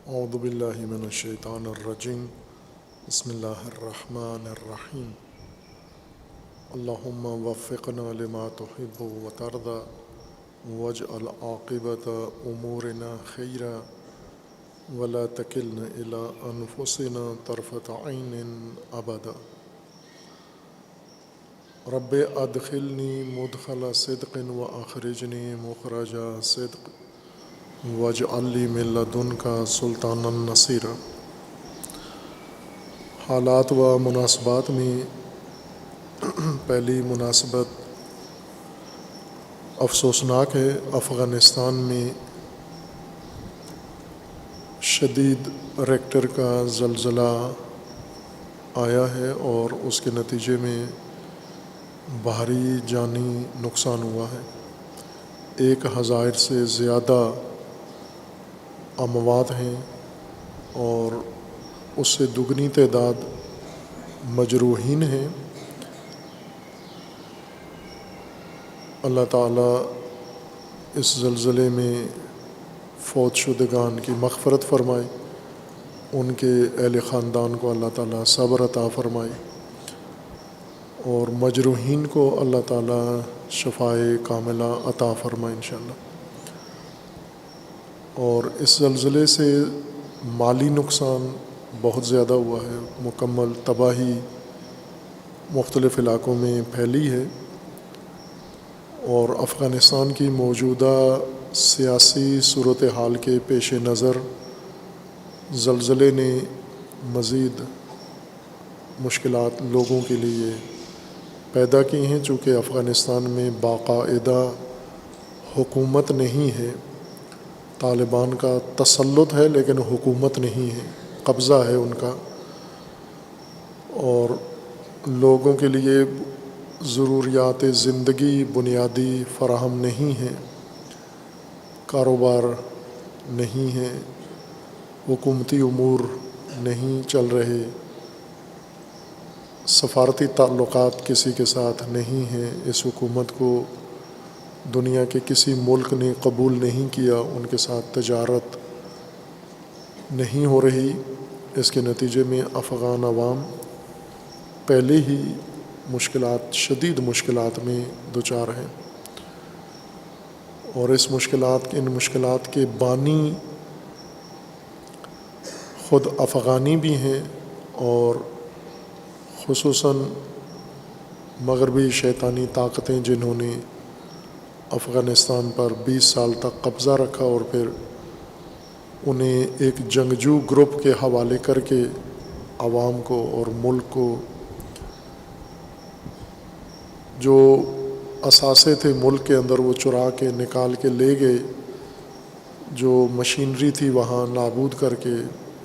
اعوذ باللہ من الشیطان الرجیم بسم اللہ الرحمن الرحیم اللہم وفقنا لما تحب وترضى واجعل عاقبۃ امورنا خیرا ولا تکلنا الی انفسنا طرفۃ عین ابدا رب ادخلنی مدخل صدق واخرجنی مخرج صدق واجعل لی من لدنک سلطانا نصیرا۔ حالات و مناسبات میں پہلی مناسبت افسوسناک ہے۔ افغانستان میں شدید ریکٹر کا زلزلہ آیا ہے اور اس کے نتیجے میں بھاری جانی نقصان ہوا ہے۔ 1000 سے زیادہ اموات ہیں اور اس سے دگنی تعداد مجروحین ہیں۔ اللہ تعالیٰ اس زلزلے میں فوت شدگان کی مغفرت فرمائے، ان کے اہل خاندان کو اللہ تعالیٰ صبر عطا فرمائے اور مجروحین کو اللہ تعالیٰ شفائے کاملہ عطا فرمائے انشاءاللہ۔ اور اس زلزلے سے مالی نقصان بہت زیادہ ہوا ہے، مکمل تباہی مختلف علاقوں میں پھیلی ہے، اور افغانستان کی موجودہ سیاسی صورتحال کے پیش نظر زلزلے نے مزید مشکلات لوگوں کے لیے پیدا کی ہیں، چونکہ افغانستان میں باقاعدہ حکومت نہیں ہے۔ طالبان کا تسلط ہے لیکن حکومت نہیں ہے، قبضہ ہے ان کا، اور لوگوں کے لیے ضروریات زندگی بنیادی فراہم نہیں ہیں، کاروبار نہیں ہے، حکومتی امور نہیں چل رہے، سفارتی تعلقات کسی کے ساتھ نہیں ہیں۔ اس حکومت کو دنیا کے کسی ملک نے قبول نہیں کیا، ان کے ساتھ تجارت نہیں ہو رہی۔ اس کے نتیجے میں افغان عوام پہلے ہی شدید مشکلات میں دوچار ہیں، اور ان مشکلات کے بانی خود افغانی بھی ہیں، اور خصوصاً مغربی شیطانی طاقتیں جنہوں نے افغانستان پر 20 سال تک قبضہ رکھا اور پھر انہیں ایک جنگجو گروپ کے حوالے کر کے عوام کو اور ملک کو جو اثاثے تھے ملک کے اندر وہ چرا کے نکال کے لے گئے، جو مشینری تھی وہاں نابود کر کے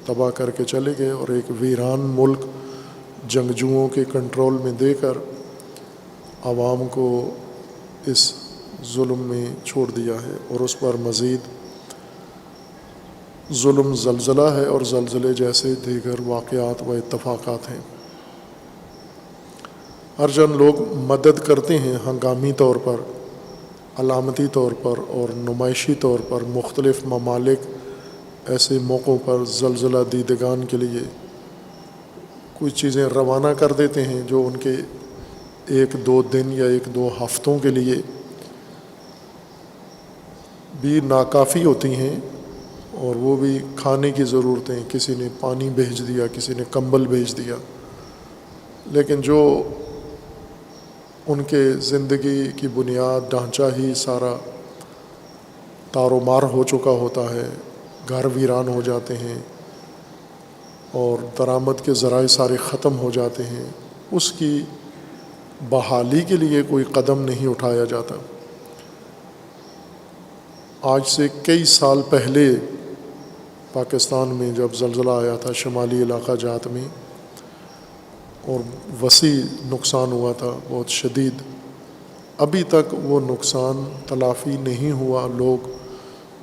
تباہ کر کے چلے گئے، اور ایک ویران ملک جنگجوؤں کے کنٹرول میں دے کر عوام کو اس ظلم میں چھوڑ دیا ہے، اور اس پر مزید ظلم زلزلہ ہے اور زلزلے جیسے دیگر واقعات و اتفاقات ہیں۔ ہر جن لوگ مدد کرتے ہیں ہنگامی طور پر، علامتی طور پر اور نمائشی طور پر مختلف ممالک ایسے موقعوں پر زلزلہ دیدگان کے لیے کچھ چیزیں روانہ کر دیتے ہیں جو ان کے 1-2 دن یا 1-2 ہفتوں کے لیے بھی ناکافی ہوتی ہیں، اور وہ بھی کھانے کی ضرورتیں، کسی نے پانی بھیج دیا، کسی نے کمبل بھیج دیا، لیکن جو ان کے زندگی کی بنیاد ڈھانچہ ہی سارا تار و مار ہو چکا ہوتا ہے، گھر ویران ہو جاتے ہیں اور درآمد کے ذرائع سارے ختم ہو جاتے ہیں، اس کی بحالی کے لیے کوئی قدم نہیں اٹھایا جاتا۔ آج سے کئی سال پہلے پاکستان میں جب زلزلہ آیا تھا شمالی علاقہ جات میں، اور وسیع نقصان ہوا تھا، بہت شدید، ابھی تک وہ نقصان تلافی نہیں ہوا، لوگ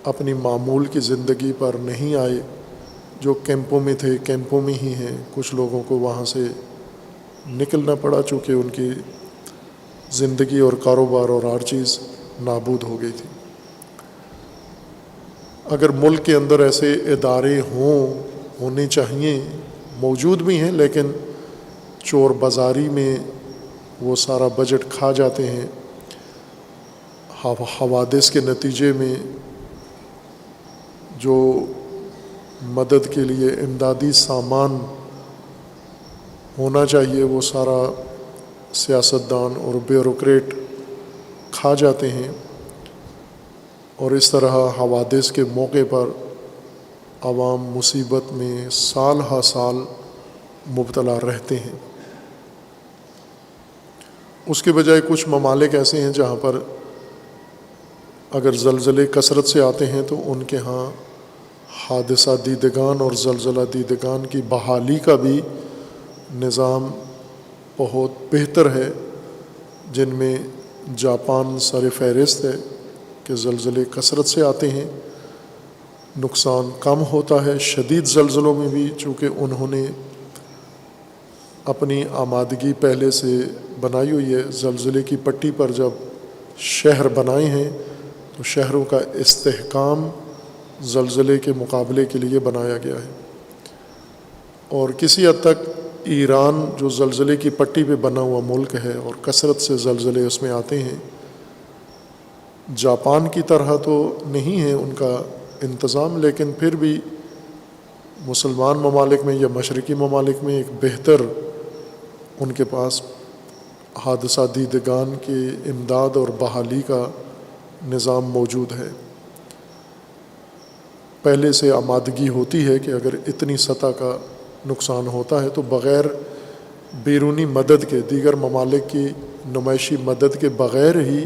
اپنی معمول کی زندگی پر نہیں آئے، جو کیمپوں میں تھے کیمپوں میں ہی ہیں، کچھ لوگوں کو وہاں سے نکلنا پڑا چونکہ ان کی زندگی اور کاروبار اور ہر چیز نابود ہو گئی تھی۔ اگر ملک کے اندر ایسے ادارے ہونے چاہیے، موجود بھی ہیں، لیکن چور بازاری میں وہ سارا بجٹ کھا جاتے ہیں، حوادث کے نتیجے میں جو مدد کے لیے امدادی سامان ہونا چاہیے وہ سارا سیاستدان اور بیوروکریٹ کھا جاتے ہیں، اور اس طرح حوادث کے موقع پر عوام مصیبت میں سال ہا سال مبتلا رہتے ہیں۔ اس کے بجائے کچھ ممالک ایسے ہیں جہاں پر اگر زلزلے کثرت سے آتے ہیں تو ان کے ہاں حادثہ دیدگان اور زلزلہ دیدگان کی بحالی کا بھی نظام بہت بہتر ہے، جن میں جاپان سر فہرست ہے کہ زلزلے کثرت سے آتے ہیں، نقصان کم ہوتا ہے شدید زلزلوں میں بھی، چونکہ انہوں نے اپنی آمادگی پہلے سے بنائی ہوئی ہے۔ زلزلے کی پٹی پر جب شہر بنائے ہیں تو شہروں کا استحکام زلزلے کے مقابلے کے لیے بنایا گیا ہے، اور کسی حد تک ایران جو زلزلے کی پٹی پہ بنا ہوا ملک ہے اور کثرت سے زلزلے اس میں آتے ہیں، جاپان کی طرح تو نہیں ہے ان کا انتظام، لیکن پھر بھی مسلمان ممالک میں یا مشرقی ممالک میں ایک بہتر ان کے پاس حادثہ دیدگان کی امداد اور بحالی کا نظام موجود ہے۔ پہلے سے آمادگی ہوتی ہے کہ اگر اتنی سطح کا نقصان ہوتا ہے تو بغیر بیرونی مدد کے، دیگر ممالک کی نمائشی مدد کے بغیر ہی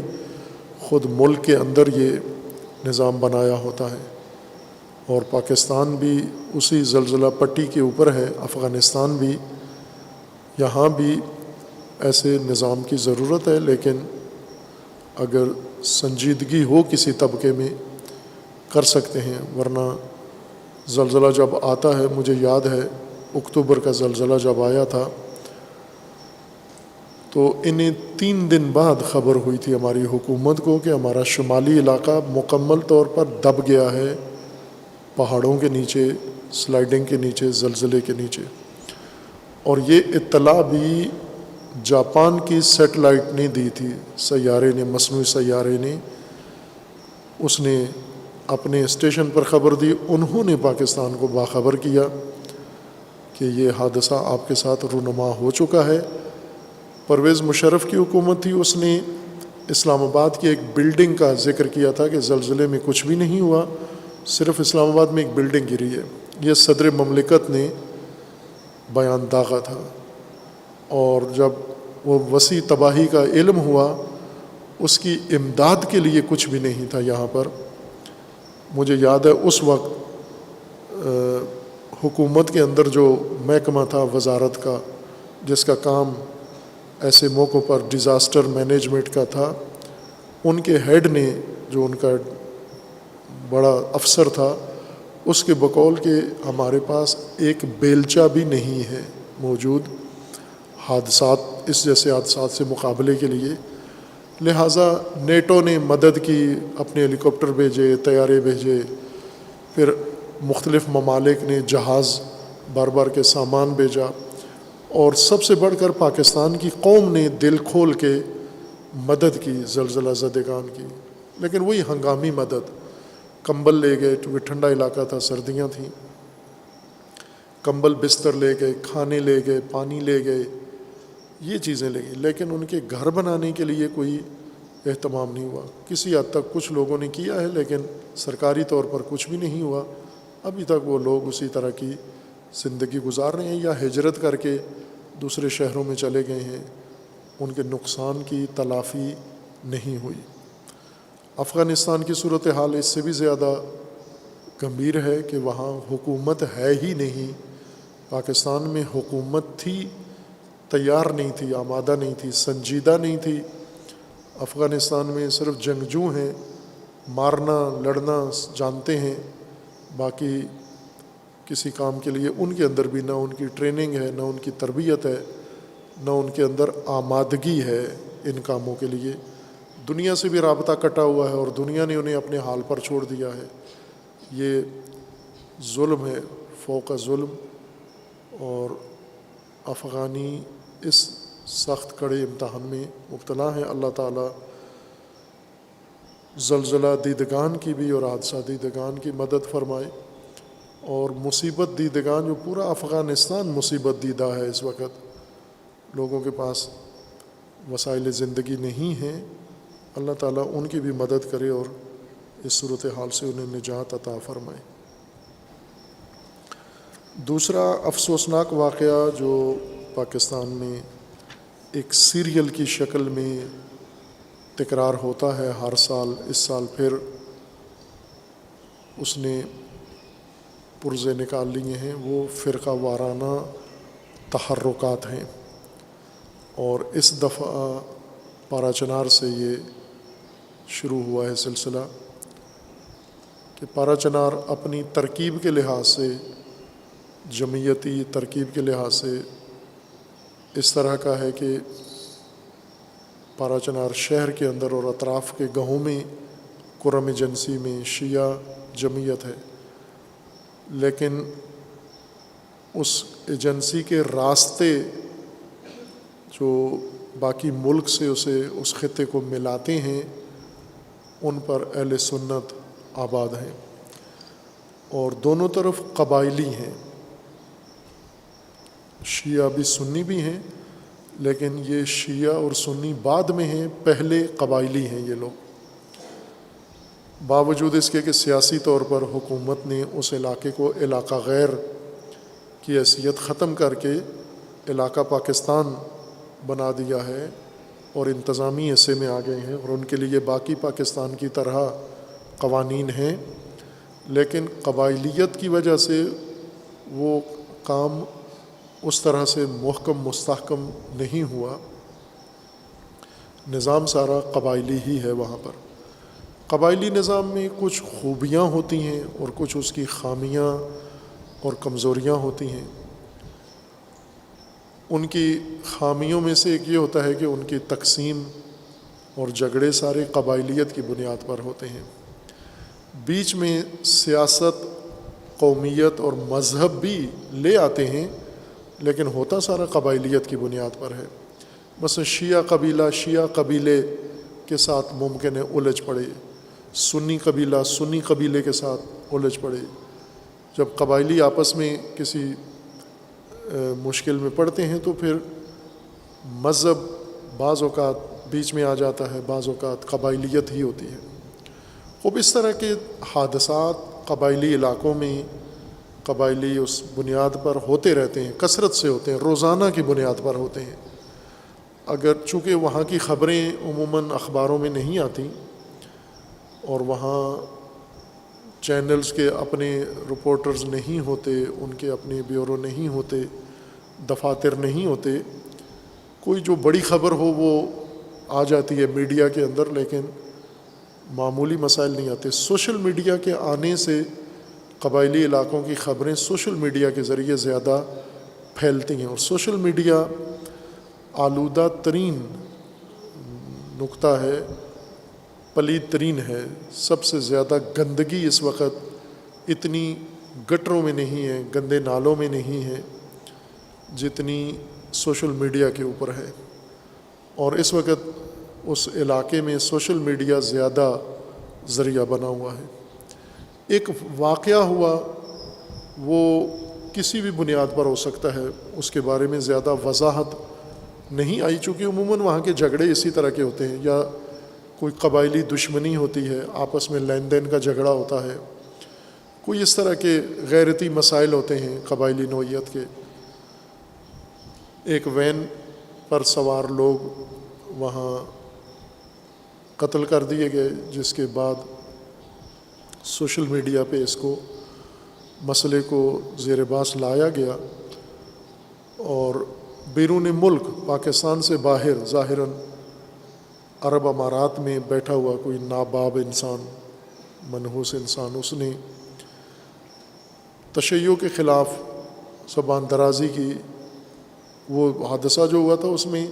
خود ملک کے اندر یہ نظام بنایا ہوتا ہے۔ اور پاکستان بھی اسی زلزلہ پٹی کے اوپر ہے، افغانستان بھی، یہاں بھی ایسے نظام کی ضرورت ہے، لیکن اگر سنجیدگی ہو کسی طبقے میں کر سکتے ہیں، ورنہ زلزلہ جب آتا ہے، مجھے یاد ہے اکتوبر کا زلزلہ جب آیا تھا تو انہیں 3 دن بعد خبر ہوئی تھی ہماری حکومت کو کہ ہمارا شمالی علاقہ مکمل طور پر دب گیا ہے، پہاڑوں کے نیچے، سلائڈنگ کے نیچے، زلزلے کے نیچے۔ اور یہ اطلاع بھی جاپان کی سیٹلائٹ نے دی تھی، سیارے نے، مصنوعی سیارے نے، اس نے اپنے اسٹیشن پر خبر دی، انہوں نے پاکستان کو باخبر کیا کہ یہ حادثہ آپ کے ساتھ رونما ہو چکا ہے۔ پرویز مشرف کی حکومت تھی، اس نے اسلام آباد کی ایک بلڈنگ کا ذکر کیا تھا کہ زلزلے میں کچھ بھی نہیں ہوا، صرف اسلام آباد میں ایک بلڈنگ گری ہے۔ یہ صدر مملکت نے بیان داغا تھا، اور جب وہ وسیع تباہی کا علم ہوا، اس کی امداد کے لیے کچھ بھی نہیں تھا یہاں پر۔ مجھے یاد ہے اس وقت حکومت کے اندر جو محکمہ تھا وزارت کا، جس کا کام ایسے موقعوں پر ڈیزاسٹر مینجمنٹ کا تھا، ان کے ہیڈ نے، جو ان کا بڑا افسر تھا، اس کے بقول کہ ہمارے پاس ایک بیلچہ بھی نہیں ہے موجود حادثات، اس جیسے حادثات سے مقابلے کے لیے۔ لہٰذا نیٹو نے مدد کی، اپنے ہیلی کاپٹر بھیجے، طیارے بھیجے، پھر مختلف ممالک نے جہاز بار بار کے سامان بھیجا، اور سب سے بڑھ کر پاکستان کی قوم نے دل کھول کے مدد کی زلزلہ زدگان کی، لیکن وہی ہنگامی مدد۔ کمبل لے گئے، کیونکہ ٹھنڈا علاقہ تھا، سردیاں تھیں، کمبل بستر لے گئے، کھانے لے گئے، پانی لے گئے، یہ چیزیں لے گئے، لیکن ان کے گھر بنانے کے لیے کوئی اہتمام نہیں ہوا۔ کسی حد تک کچھ لوگوں نے کیا ہے، لیکن سرکاری طور پر کچھ بھی نہیں ہوا۔ ابھی تک وہ لوگ اسی طرح کی زندگی گزار رہے ہیں، یا ہجرت کر کے دوسرے شہروں میں چلے گئے ہیں، ان کے نقصان کی تلافی نہیں ہوئی۔ افغانستان کی صورتحال اس سے بھی زیادہ گمبھیر ہے کہ وہاں حکومت ہے ہی نہیں۔ پاکستان میں حکومت تھی، تیار نہیں تھی، آمادہ نہیں تھی، سنجیدہ نہیں تھی۔ افغانستان میں صرف جنگجو ہیں، مارنا لڑنا جانتے ہیں، باقی کسی کام کے لیے ان کے اندر بھی نہ ان کی ٹریننگ ہے، نہ ان کی تربیت ہے، نہ ان کے اندر آمادگی ہے ان کاموں کے لیے۔ دنیا سے بھی رابطہ کٹا ہوا ہے، اور دنیا نے انہیں اپنے حال پر چھوڑ دیا ہے۔ یہ ظلم ہے فوق ظلم، اور افغانی اس سخت کڑے امتحان میں مبتلا ہیں۔ اللہ تعالیٰ زلزلہ دیدگان کی بھی اور حادثہ دیدگان کی مدد فرمائے، اور مصیبت دیدگان جو پورا افغانستان مصیبت دیدہ ہے اس وقت، لوگوں کے پاس وسائل زندگی نہیں ہیں، اللہ تعالیٰ ان کی بھی مدد کرے اور اس صورتحال سے انہیں نجات عطا فرمائے۔ دوسرا افسوسناک واقعہ جو پاکستان میں ایک سیریل کی شکل میں تکرار ہوتا ہے ہر سال، اس سال پھر اس نے پرزے نکال لیے ہیں، وہ فرقہ وارانہ تحرکات ہیں، اور اس دفعہ پارا چنار سے یہ شروع ہوا ہے سلسلہ کہ پارا چنار اپنی ترکیب کے لحاظ سے، جمعیتی ترکیب کے لحاظ سے اس طرح کا ہے کہ پارا چنار شہر کے اندر اور اطراف کے گاؤں میں کرم ایجنسی میں شیعہ جمعیت ہے، لیکن اس ایجنسی کے راستے جو باقی ملک سے اسے اس خطے کو ملاتے ہیں ان پر اہل سنت آباد ہیں، اور دونوں طرف قبائلی ہیں، شیعہ بھی سنی بھی ہیں، لیکن یہ شیعہ اور سنی بعد میں ہیں، پہلے قبائلی ہیں یہ لوگ۔ باوجود اس کے کہ سیاسی طور پر حکومت نے اس علاقے کو علاقہ غیر کی حیثیت ختم کر کے علاقہ پاکستان بنا دیا ہے اور انتظامی حصے میں آ گئے ہیں، اور ان کے لیے باقی پاکستان کی طرح قوانین ہیں، لیکن قبائلیت کی وجہ سے وہ کام اس طرح سے محکم مستحکم نہیں ہوا، نظام سارا قبائلی ہی ہے وہاں پر۔ قبائلی نظام میں کچھ خوبیاں ہوتی ہیں اور کچھ اس کی خامیاں اور کمزوریاں ہوتی ہیں۔ ان کی خامیوں میں سے ایک یہ ہوتا ہے کہ ان کی تقسیم اور جھگڑے سارے قبائلیت کی بنیاد پر ہوتے ہیں، بیچ میں سیاست، قومیت اور مذہب بھی لے آتے ہیں، لیکن ہوتا سارا قبائلیت کی بنیاد پر ہے۔ مثلا شیعہ قبیلہ شیعہ قبیلے کے ساتھ ممکن ہے الجھ پڑے، سنی قبیلہ سنی قبیلے کے ساتھ الجھ پڑے۔ جب قبائلی آپس میں کسی مشکل میں پڑتے ہیں تو پھر مذہب بعض اوقات بیچ میں آ جاتا ہے، بعض اوقات قبائلیت ہی ہوتی ہے۔ خوب اس طرح کے حادثات قبائلی علاقوں میں قبائلی اس بنیاد پر ہوتے رہتے ہیں، کثرت سے ہوتے ہیں، روزانہ کی بنیاد پر ہوتے ہیں۔ اگر چونکہ وہاں کی خبریں عموماً اخباروں میں نہیں آتی اور وہاں چینلز کے اپنے رپورٹرز نہیں ہوتے، ان کے اپنے بیورو نہیں ہوتے، دفاتر نہیں ہوتے، کوئی جو بڑی خبر ہو وہ آ جاتی ہے میڈیا کے اندر، لیکن معمولی مسائل نہیں آتے۔ سوشل میڈیا کے آنے سے قبائلی علاقوں کی خبریں سوشل میڈیا کے ذریعے زیادہ پھیلتی ہیں، اور سوشل میڈیا آلودہ ترین نقطہ ہے، پلید ترین ہے۔ سب سے زیادہ گندگی اس وقت اتنی گٹروں میں نہیں ہے، گندے نالوں میں نہیں ہے جتنی سوشل میڈیا کے اوپر ہے، اور اس وقت اس علاقے میں سوشل میڈیا زیادہ ذریعہ بنا ہوا ہے۔ ایک واقعہ ہوا، وہ کسی بھی بنیاد پر ہو سکتا ہے، اس کے بارے میں زیادہ وضاحت نہیں آئی، چونکہ عموماً وہاں کے جھگڑے اسی طرح کے ہوتے ہیں، یا کوئی قبائلی دشمنی ہوتی ہے، آپس میں لین دین کا جھگڑا ہوتا ہے، کوئی اس طرح کے غیرتی مسائل ہوتے ہیں قبائلی نوعیت کے۔ ایک وین پر سوار لوگ وہاں قتل کر دیے گئے، جس کے بعد سوشل میڈیا پہ اس کو مسئلے کو زیر باس لایا گیا، اور بیرون ملک پاکستان سے باہر ظاہراً عرب امارات میں بیٹھا ہوا کوئی ناباب انسان، منحوس انسان، اس نے تشیع کے خلاف زبان درازی کی۔ وہ حادثہ جو ہوا تھا اس میں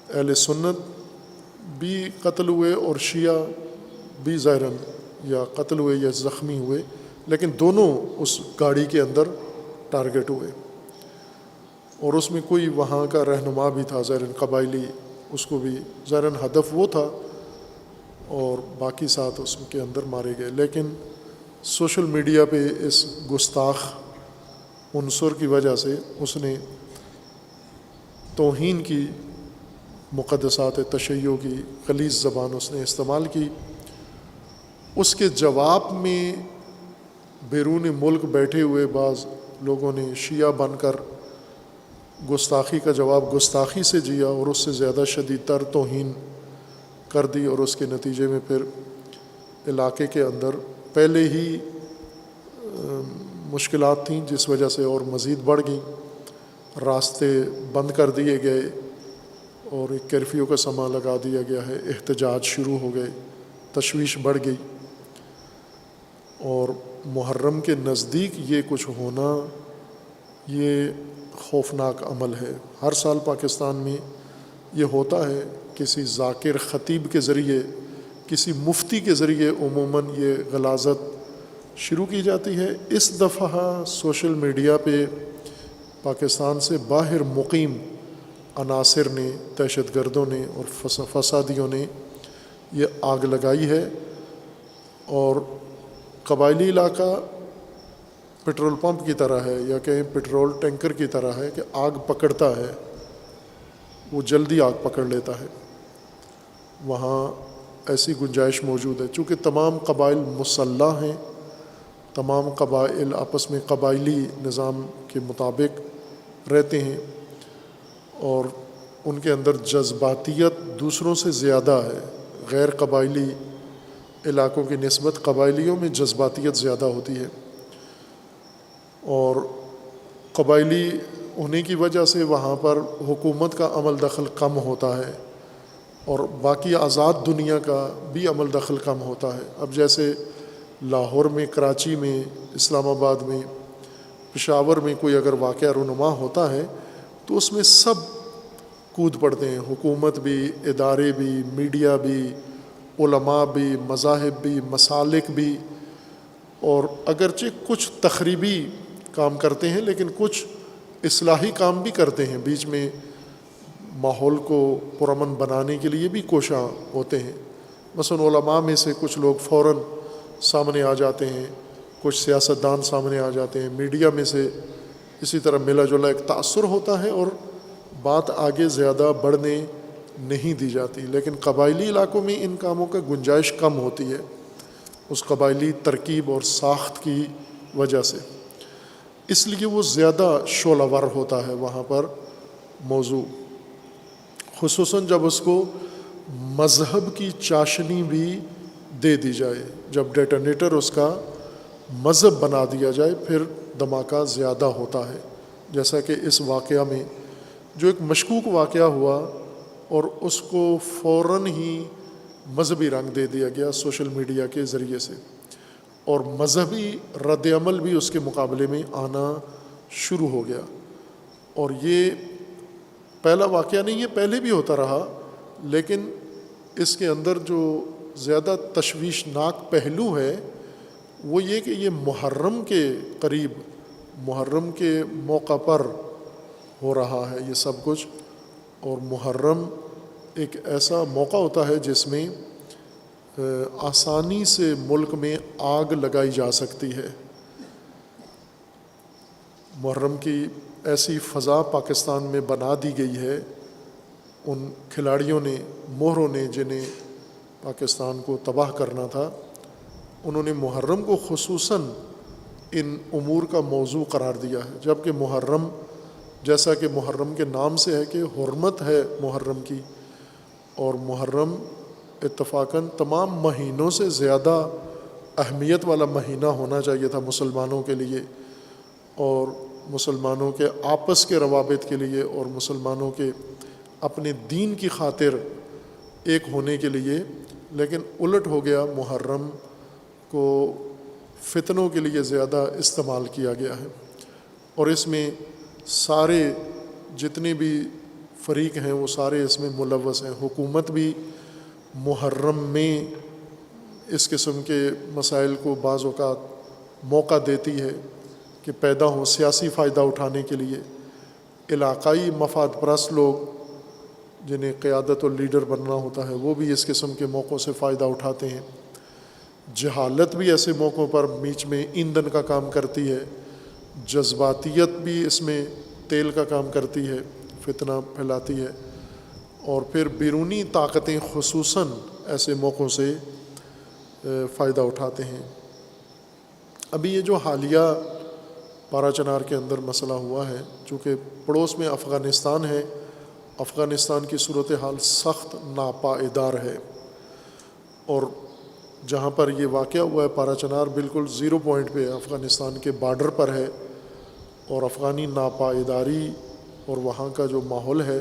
اہل سنت بھی قتل ہوئے اور شیعہ بھی ظاہراً یا قتل ہوئے یا زخمی ہوئے، لیکن دونوں اس گاڑی کے اندر ٹارگٹ ہوئے، اور اس میں کوئی وہاں کا رہنما بھی تھا ظاہراً قبائلی، اس کو بھی ظاہراً ہدف وہ تھا، اور باقی ساتھ اس کے اندر مارے گئے۔ لیکن سوشل میڈیا پہ اس گستاخ عنصر کی وجہ سے اس نے توہین کی، مقدسات تشیع کی غلیظ زبان اس نے استعمال کی۔ اس کے جواب میں بیرون ملک بیٹھے ہوئے بعض لوگوں نے شیعہ بن کر گستاخی کا جواب گستاخی سے دیا، اور اس سے زیادہ شدید تر توہین کر دی، اور اس کے نتیجے میں پھر علاقے کے اندر پہلے ہی مشکلات تھیں جس وجہ سے اور مزید بڑھ گئیں، راستے بند کر دیے گئے اور ایک کرفیو کا سماں لگا دیا گیا ہے، احتجاج شروع ہو گئے، تشویش بڑھ گئی۔ اور محرم کے نزدیک یہ کچھ ہونا یہ خوفناک عمل ہے۔ ہر سال پاکستان میں یہ ہوتا ہے، کسی ذاکر خطیب کے ذریعے، کسی مفتی کے ذریعے عموماً یہ غلاظت شروع کی جاتی ہے۔ اس دفعہ سوشل میڈیا پہ پاکستان سے باہر مقیم عناصر نے، دہشت گردوں نے اور فسادیوں نے یہ آگ لگائی ہے، اور قبائلی علاقہ پٹرول پمپ کی طرح ہے، یا کہیں پٹرول ٹینکر کی طرح ہے کہ آگ پکڑتا ہے، وہ جلدی آگ پکڑ لیتا ہے۔ وہاں ایسی گنجائش موجود ہے، چونکہ تمام قبائل مسلح ہیں، تمام قبائل آپس میں قبائلی نظام کے مطابق رہتے ہیں، اور ان کے اندر جذباتیت دوسروں سے زیادہ ہے۔ غیر قبائلی علاقوں کی نسبت قبائلیوں میں جذباتیت زیادہ ہوتی ہے، اور قبائلی ہونے کی وجہ سے وہاں پر حکومت کا عمل دخل کم ہوتا ہے، اور باقی آزاد دنیا کا بھی عمل دخل کم ہوتا ہے۔ اب جیسے لاہور میں، کراچی میں، اسلام آباد میں، پشاور میں کوئی اگر واقعہ رونما ہوتا ہے تو اس میں سب کود پڑتے ہیں، حکومت بھی، ادارے بھی، میڈیا بھی، علماء بھی، مذاہب بھی، مسالک بھی، اور اگرچہ کچھ تخریبی کام کرتے ہیں لیکن کچھ اصلاحی کام بھی کرتے ہیں، بیچ میں ماحول کو پرامن بنانے کے لیے بھی کوشاں ہوتے ہیں۔ مثلا علماء میں سے کچھ لوگ فوراً سامنے آ جاتے ہیں، کچھ سیاستدان سامنے آ جاتے ہیں، میڈیا میں سے اسی طرح ملا جلا ایک تأثر ہوتا ہے، اور بات آگے زیادہ بڑھنے نہیں دی جاتی۔ لیکن قبائلی علاقوں میں ان کاموں کا گنجائش کم ہوتی ہے، اس قبائلی ترکیب اور ساخت کی وجہ سے، اس لیے وہ زیادہ شعلہ ور ہوتا ہے وہاں پر موضوع، خصوصاً جب اس کو مذہب کی چاشنی بھی دے دی جائے، جب ڈیٹونیٹر اس کا مذہب بنا دیا جائے پھر دھماکہ زیادہ ہوتا ہے۔ جیسا کہ اس واقعہ میں جو ایک مشکوک واقعہ ہوا اور اس کو فوراً ہی مذہبی رنگ دے دیا گیا سوشل میڈیا کے ذریعے سے، اور مذہبی رد عمل بھی اس کے مقابلے میں آنا شروع ہو گیا۔ اور یہ پہلا واقعہ نہیں ہے، پہلے بھی ہوتا رہا، لیکن اس کے اندر جو زیادہ تشویشناک پہلو ہے وہ یہ کہ یہ محرم کے قریب، محرم کے موقع پر ہو رہا ہے یہ سب کچھ، اور محرم ایک ایسا موقع ہوتا ہے جس میں آسانی سے ملک میں آگ لگائی جا سکتی ہے۔ محرم کی ایسی فضا پاکستان میں بنا دی گئی ہے ان کھلاڑیوں نے، مہروں نے، جنہیں پاکستان کو تباہ کرنا تھا، انہوں نے محرم کو خصوصاً ان امور کا موضوع قرار دیا ہے، جبکہ محرم جیسا کہ محرم کے نام سے ہے کہ حرمت ہے محرم کی، اور محرم اتفاقاً تمام مہینوں سے زیادہ اہمیت والا مہینہ ہونا چاہیے تھا مسلمانوں کے لیے، اور مسلمانوں کے آپس کے روابط کے لیے، اور مسلمانوں کے اپنے دین کی خاطر ایک ہونے کے لیے، لیکن الٹ ہو گیا، محرم کو فتنوں کے لیے زیادہ استعمال کیا گیا ہے، اور اس میں سارے جتنے بھی فریق ہیں وہ سارے اس میں ملوث ہیں۔ حکومت بھی محرم میں اس قسم کے مسائل کو بعض اوقات موقع دیتی ہے کہ پیدا ہوں سیاسی فائدہ اٹھانے کے لیے۔ علاقائی مفاد پرست لوگ جنہیں قیادت اور لیڈر بننا ہوتا ہے وہ بھی اس قسم کے موقعوں سے فائدہ اٹھاتے ہیں۔ جہالت بھی ایسے موقعوں پر بیچ میں ایندھن کا کام کرتی ہے، جذباتیت بھی اس میں تیل کا کام کرتی ہے، فتنہ پھیلاتی ہے، اور پھر بیرونی طاقتیں خصوصاً ایسے موقعوں سے فائدہ اٹھاتے ہیں۔ ابھی یہ جو حالیہ پارا چنار کے اندر مسئلہ ہوا ہے، چونکہ پڑوس میں افغانستان ہے، افغانستان کی صورتحال سخت ناپائیدار ہے، اور جہاں پر یہ واقعہ ہوا ہے پارا چنار بالکل زیرو پوائنٹ پہ ہے، افغانستان کے بارڈر پر ہے، اور افغانی ناپائیداری اور وہاں کا جو ماحول ہے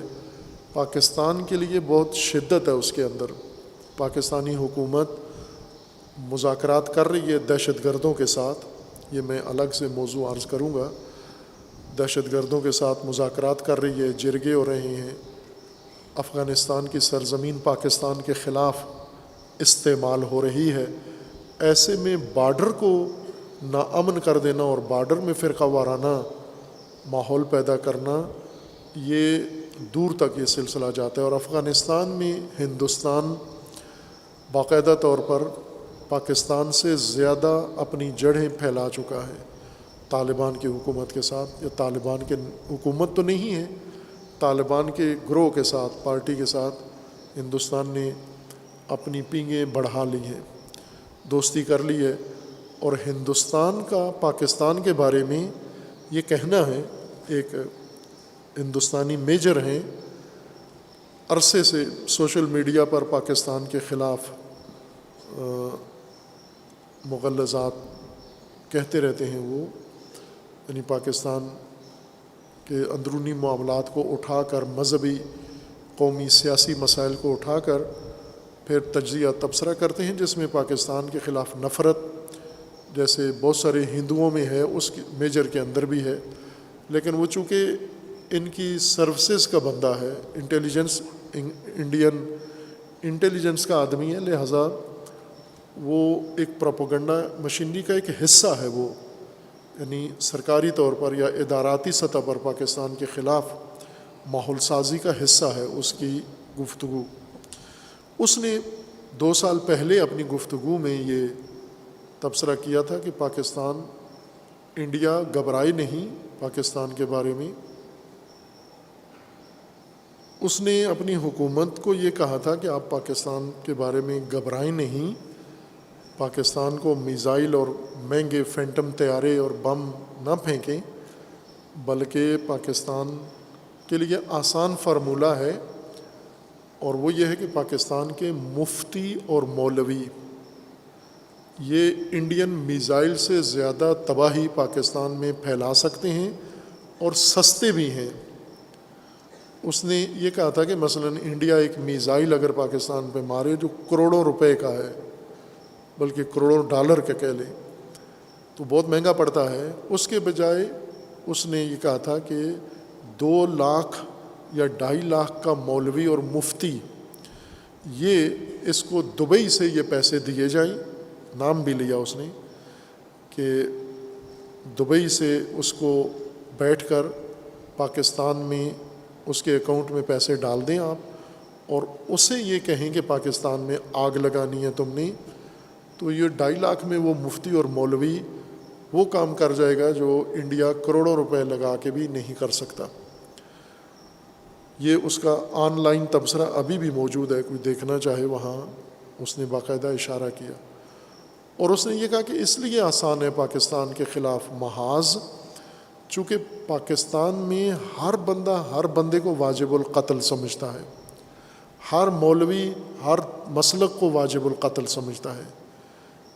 پاکستان کے لیے بہت شدت ہے اس کے اندر۔ پاکستانی حکومت مذاکرات کر رہی ہے دہشت گردوں کے ساتھ، یہ میں الگ سے موضوع عرض کروں گا، دہشت گردوں کے ساتھ مذاکرات کر رہی ہے، جرگے ہو رہے ہیں، افغانستان کی سرزمین پاکستان کے خلاف استعمال ہو رہی ہے۔ ایسے میں بارڈر کو ناامن کر دینا اور بارڈر میں فرقہ وارانہ ماحول پیدا کرنا، یہ دور تک یہ سلسلہ جاتا ہے، اور افغانستان میں ہندوستان باقاعدہ طور پر پاکستان سے زیادہ اپنی جڑیں پھیلا چکا ہے طالبان کی حکومت کے ساتھ، یا طالبان کے حکومت تو نہیں ہے، طالبان کے گروہ کے ساتھ، پارٹی کے ساتھ ہندوستان نے اپنی پینگیں بڑھا لی ہیں، دوستی کر لی ہے۔ اور ہندوستان کا پاکستان کے بارے میں یہ کہنا ہے، ایک ہندوستانی میجر ہیں، عرصے سے سوشل میڈیا پر پاکستان کے خلاف مغلظات کہتے رہتے ہیں، وہ یعنی پاکستان کے اندرونی معاملات کو اٹھا کر، مذہبی قومی سیاسی مسائل کو اٹھا کر پھر تجزیہ تبصرہ کرتے ہیں، جس میں پاکستان کے خلاف نفرت جیسے بہت سارے ہندوؤں میں ہے، اس میجر کے اندر بھی ہے، لیکن وہ چونکہ ان کی سروسز کا بندہ ہے، انڈین انٹیلیجنس کا آدمی ہے، لہٰذا وہ ایک پروپیگنڈا مشینری کا ایک حصہ ہے، وہ یعنی سرکاری طور پر یا اداراتی سطح پر پاکستان کے خلاف ماحول سازی کا حصہ ہے اس کی گفتگو۔ اس نے 2 سال پہلے اپنی گفتگو میں یہ تبصرہ کیا تھا کہ پاکستان، انڈیا گھبرائے نہیں پاکستان کے بارے میں۔ اس نے اپنی حکومت کو یہ کہا تھا کہ آپ پاکستان کے بارے میں گھبرائیں نہیں، پاکستان کو میزائل اور مہنگے فینٹم طیارے اور بم نہ پھینکیں، بلکہ پاکستان کے لیے آسان فارمولہ ہے، اور وہ یہ ہے کہ پاکستان کے مفتی اور مولوی یہ انڈین میزائل سے زیادہ تباہی پاکستان میں پھیلا سکتے ہیں اور سستے بھی ہیں۔ اس نے یہ کہا تھا کہ مثلا انڈیا ایک میزائل اگر پاکستان پہ مارے جو کروڑوں روپے کا ہے، بلکہ کروڑوں ڈالر کا کہہ لیں، تو بہت مہنگا پڑتا ہے، اس کے بجائے اس نے یہ کہا تھا کہ 2 لاکھ یا 2.5 لاکھ کا مولوی اور مفتی، یہ اس کو دبئی سے یہ پیسے دیے جائیں، نام بھی لیا اس نے کہ دبئی سے اس کو بیٹھ کر پاکستان میں اس کے اکاؤنٹ میں پیسے ڈال دیں آپ، اور اسے یہ کہیں کہ پاکستان میں آگ لگانی ہے تم نے، تو یہ 2.5 لاکھ میں وہ مفتی اور مولوی وہ کام کر جائے گا جو انڈیا کروڑوں روپے لگا کے بھی نہیں کر سکتا۔ یہ اس کا آن لائن تبصرہ ابھی بھی موجود ہے، کوئی دیکھنا چاہے وہاں اس نے باقاعدہ اشارہ کیا، اور اس نے یہ کہا کہ اس لیے آسان ہے پاکستان کے خلاف محاذ، چونکہ پاکستان میں ہر بندے کو واجب القتل سمجھتا ہے، ہر مولوی ہر مسلک کو واجب القتل سمجھتا ہے،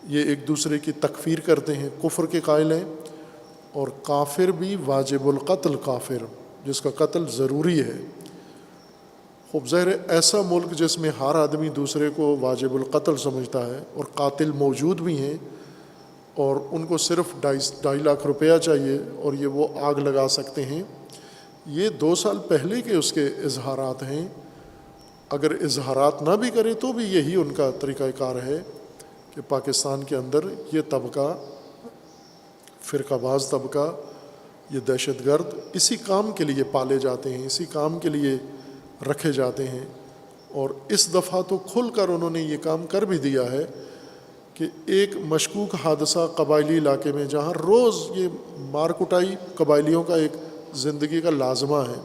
یہ ایک دوسرے کی تکفیر کرتے ہیں، کفر کے قائل ہیں، اور کافر بھی واجب القتل کافر جس کا قتل ضروری ہے۔ خوب ظاہر ہے ایسا ملک جس میں ہر آدمی دوسرے کو واجب القتل سمجھتا ہے اور قاتل موجود بھی ہیں، اور ان کو صرف 2.5 لاکھ روپیہ چاہیے اور یہ وہ آگ لگا سکتے ہیں، یہ 2 سال پہلے کے اس کے اظہارات ہیں۔ اگر اظہارات نہ بھی کرے تو بھی یہی ان کا طریقہ کار ہے کہ پاکستان کے اندر یہ طبقہ فرقہ باز طبقہ، یہ دہشت گرد اسی کام کے لیے پالے جاتے ہیں، اسی کام کے لیے رکھے جاتے ہیں۔ اور اس دفعہ تو کھل کر انہوں نے یہ کام کر بھی دیا ہے کہ ایک مشکوک حادثہ قبائلی علاقے میں، جہاں روز یہ مار کٹائی قبائلیوں کا ایک زندگی کا لازمہ ہے،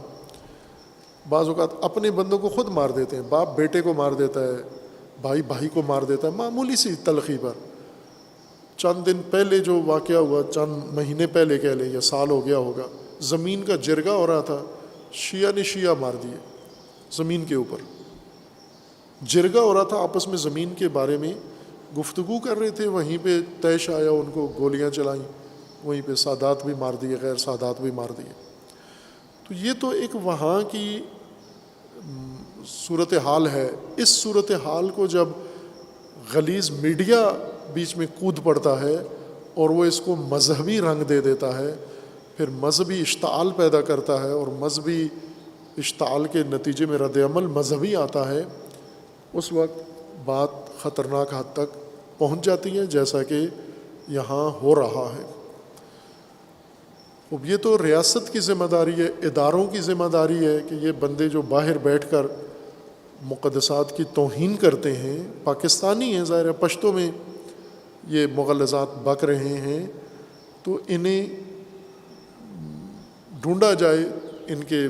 بعض اوقات اپنے بندوں کو خود مار دیتے ہیں، باپ بیٹے کو مار دیتا ہے، بھائی بھائی کو مار دیتا ہے، معمولی سی تلخی پر۔ چند دن پہلے جو واقعہ ہوا، چند مہینے پہلے کہہ لیں یا سال ہو گیا ہوگا، زمین کا جرگہ ہو رہا تھا، شیعہ نے شیعہ مار دیے زمین کے اوپر، جرگہ ہو رہا تھا آپس میں، زمین کے بارے میں گفتگو کر رہے تھے، وہیں پہ طیش آیا، ان کو گولیاں چلائیں، وہیں پہ سادات بھی مار دیے، غیر سادات بھی مار دیے۔ تو یہ تو ایک وہاں کی صورتحال ہے۔ اس صورتحال کو جب غلیظ میڈیا بیچ میں کود پڑتا ہے اور وہ اس کو مذہبی رنگ دے دیتا ہے، پھر مذہبی اشتعال پیدا کرتا ہے، اور مذہبی اشتعال کے نتیجے میں رد عمل مذہبی آتا ہے، اس وقت بات خطرناک حد تک پہنچ جاتی ہے، جیسا کہ یہاں ہو رہا ہے۔ اب یہ تو ریاست کی ذمہ داری ہے، اداروں کی ذمہ داری ہے کہ یہ بندے جو باہر بیٹھ کر مقدسات کی توہین کرتے ہیں، پاکستانی ہیں، ظاہر ہے پشتوں میں یہ مغلظات بک رہے ہیں، تو انہیں ڈھونڈا جائے، ان کے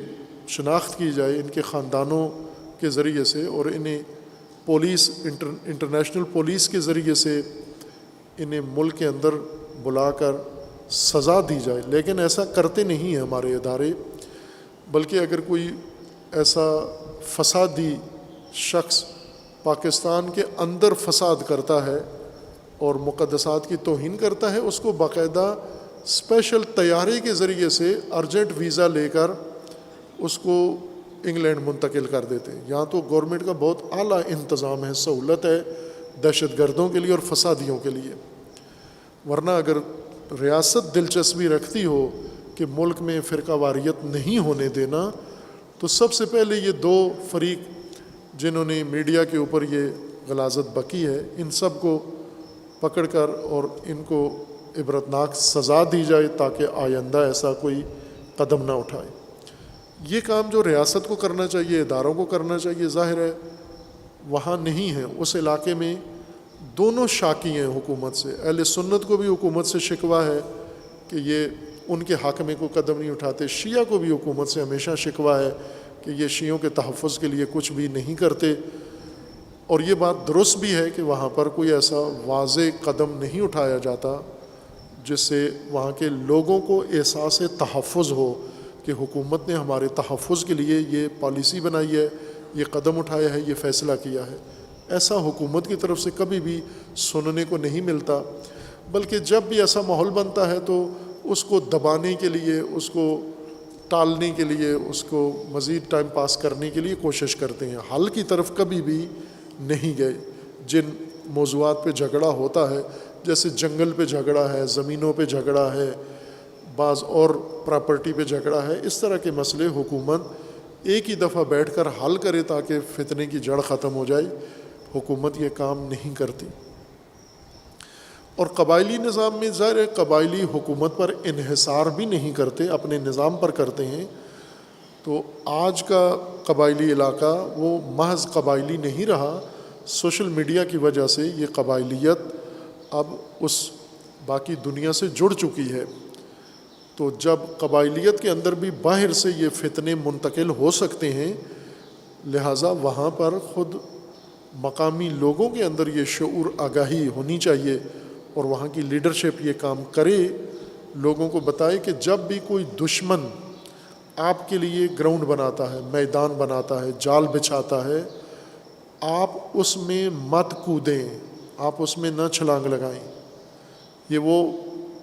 شناخت کی جائے ان کے خاندانوں کے ذریعے سے، اور انہیں پولیس انٹرنیشنل پولیس کے ذریعے سے انہیں ملک کے اندر بلا کر سزا دی جائے۔ لیکن ایسا کرتے نہیں ہیں ہمارے ادارے، بلکہ اگر کوئی ایسا فسادی شخص پاکستان کے اندر فساد کرتا ہے اور مقدسات کی توہین کرتا ہے، اس کو باقاعدہ اسپیشل طیارے کے ذریعے سے ارجنٹ ویزا لے کر اس کو انگلینڈ منتقل کر دیتے ہیں۔ یہاں تو گورنمنٹ کا بہت اعلیٰ انتظام ہے، سہولت ہے دہشت گردوں کے لیے اور فسادیوں کے لیے۔ ورنہ اگر ریاست دلچسپی رکھتی ہو کہ ملک میں فرقہ واریت نہیں ہونے دینا، تو سب سے پہلے یہ دو فریق جنہوں نے میڈیا کے اوپر یہ غلاظت بکی ہے، ان سب کو پکڑ کر اور ان کو عبرتناک سزا دی جائے تاکہ آئندہ ایسا کوئی قدم نہ اٹھائے۔ یہ کام جو ریاست کو کرنا چاہیے، اداروں کو کرنا چاہیے، ظاہر ہے وہاں نہیں ہے۔ اس علاقے میں دونوں شاکی ہیں حکومت سے، اہل سنت کو بھی حکومت سے شکوہ ہے کہ یہ ان کے حق میں کوئی قدم نہیں اٹھاتے، شیعہ کو بھی حکومت سے ہمیشہ شکوہ ہے کہ یہ شیعوں کے تحفظ کے لیے کچھ بھی نہیں کرتے۔ اور یہ بات درست بھی ہے کہ وہاں پر کوئی ایسا واضح قدم نہیں اٹھایا جاتا جس سے وہاں کے لوگوں کو احساس تحفظ ہو کہ حکومت نے ہمارے تحفظ کے لیے یہ پالیسی بنائی ہے، یہ قدم اٹھایا ہے، یہ فیصلہ کیا ہے۔ ایسا حکومت کی طرف سے کبھی بھی سننے کو نہیں ملتا، بلکہ جب بھی ایسا ماحول بنتا ہے تو اس کو دبانے کے لیے، اس کو ٹالنے کے لیے، اس کو مزید ٹائم پاس کرنے کے لیے کوشش کرتے ہیں، حل کی طرف کبھی بھی نہیں گئے۔ جن موضوعات پہ جھگڑا ہوتا ہے، جیسے جنگل پہ جھگڑا ہے، زمینوں پہ جھگڑا ہے، بعض اور پراپرٹی پہ جھگڑا ہے، اس طرح کے مسئلے حکومت ایک ہی دفعہ بیٹھ کر حل کرے تاکہ فتنے کی جڑ ختم ہو جائے، حکومت یہ کام نہیں کرتی۔ اور قبائلی نظام میں ظاہر ہے قبائلی حکومت پر انحصار بھی نہیں کرتے، اپنے نظام پر کرتے ہیں۔ تو آج کا قبائلی علاقہ وہ محض قبائلی نہیں رہا، سوشل میڈیا کی وجہ سے یہ قبائلیت اب اس باقی دنیا سے جڑ چکی ہے۔ تو جب قبائلیت کے اندر بھی باہر سے یہ فتنے منتقل ہو سکتے ہیں، لہٰذا وہاں پر خود مقامی لوگوں کے اندر یہ شعور آگاہی ہونی چاہیے، اور وہاں کی لیڈرشپ یہ کام کرے، لوگوں کو بتائے کہ جب بھی کوئی دشمن آپ کے لیے گراؤنڈ بناتا ہے، میدان بناتا ہے، جال بچھاتا ہے، آپ اس میں مت کودیں، آپ اس میں نہ چھلانگ لگائیں۔ یہ وہ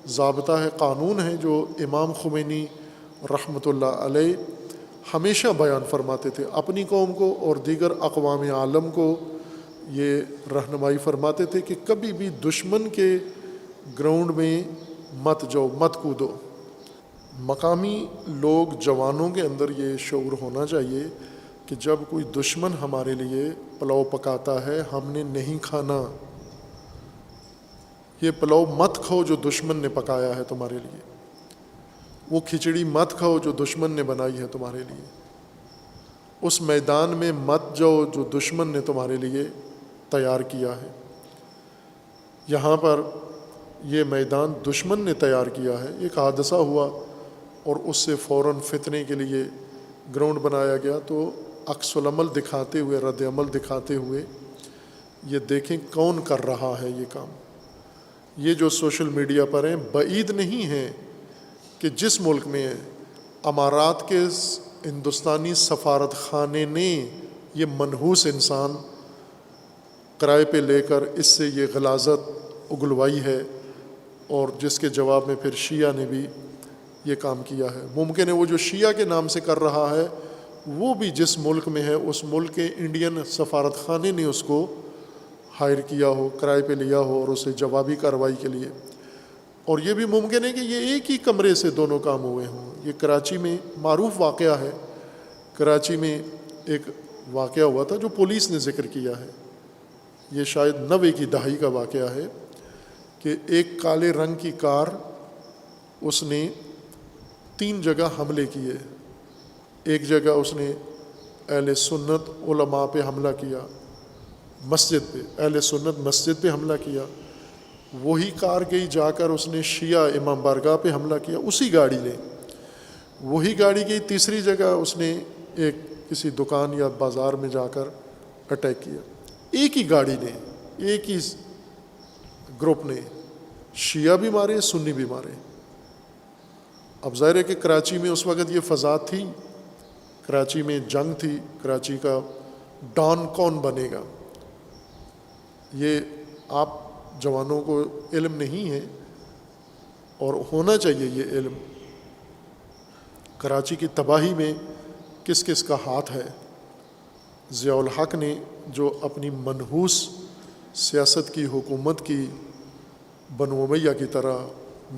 ضابطہ ہے، قانون ہے جو امام خمینی رحمۃ اللہ علیہ ہمیشہ بیان فرماتے تھے، اپنی قوم کو اور دیگر اقوام عالم کو یہ رہنمائی فرماتے تھے کہ کبھی بھی دشمن کے گراؤنڈ میں مت جاؤ، مت کودو۔ مقامی لوگ، جوانوں کے اندر یہ شعور ہونا چاہیے کہ جب کوئی دشمن ہمارے لیے پلاؤ پکاتا ہے، ہم نے نہیں کھانا۔ یہ پلاؤ مت کھاؤ جو دشمن نے پکایا ہے تمہارے لیے، وہ کھچڑی مت کھاؤ جو دشمن نے بنائی ہے تمہارے لیے، اس میدان میں مت جاؤ جو دشمن نے تمہارے لیے تیار کیا ہے۔ یہاں پر یہ میدان دشمن نے تیار کیا ہے، ایک حادثہ ہوا اور اس سے فوراً فتنے کے لیے گراؤنڈ بنایا گیا، تو عکس العمل دکھاتے ہوئے، رد عمل دکھاتے ہوئے یہ دیکھیں کون کر رہا ہے یہ کام۔ یہ جو سوشل میڈیا پر ہیں، بعید نہیں ہے کہ جس ملک میں امارات کے ہندوستانی سفارت خانے نے یہ منحوس انسان کرائے پہ لے کر اس سے یہ غلاظت اگلوائی ہے، اور جس کے جواب میں پھر شیعہ نے بھی یہ کام کیا ہے۔ ممکن ہے وہ جو شیعہ کے نام سے کر رہا ہے وہ بھی جس ملک میں ہے اس ملک کے انڈین سفارت خانے نے اس کو ہائر کیا ہو، کرائے پہ لیا ہو، اور اسے جوابی کارروائی کے لیے۔ اور یہ بھی ممکن ہے کہ یہ ایک ہی کمرے سے دونوں کام ہوئے ہوں۔ یہ کراچی میں معروف واقعہ ہے، کراچی میں ایک واقعہ ہوا تھا جو پولیس نے ذکر کیا ہے، یہ شاید 90 کی دہائی کا واقعہ ہے، کہ ایک کالے رنگ کی کار اس نے 3 جگہ حملے کیے۔ ایک جگہ اس نے اہل سنت علماء پہ حملہ کیا، مسجد پہ، اہل سنت مسجد پہ حملہ کیا۔ وہی کار گئی جا کر اس نے شیعہ امام بارگاہ پہ حملہ کیا، اسی گاڑی نے۔ وہی گاڑی گئی تیسری جگہ اس نے ایک کسی دکان یا بازار میں جا کر اٹیک کیا۔ ایک ہی گاڑی نے، ایک ہی گروپ نے شیعہ بھی مارے، سنی بھی مارے۔ اب ظاہر ہے کہ کراچی میں اس وقت یہ فضا تھی، کراچی میں جنگ تھی، کراچی کا ڈان کون بنے گا، یہ آپ جوانوں کو علم نہیں ہے، اور ہونا چاہیے یہ علم۔ کراچی کی تباہی میں کس کس کا ہاتھ ہے؟ ضیاء الحق نے جو اپنی منحوس سیاست کی، حکومت کی، بنو امیہ کی طرح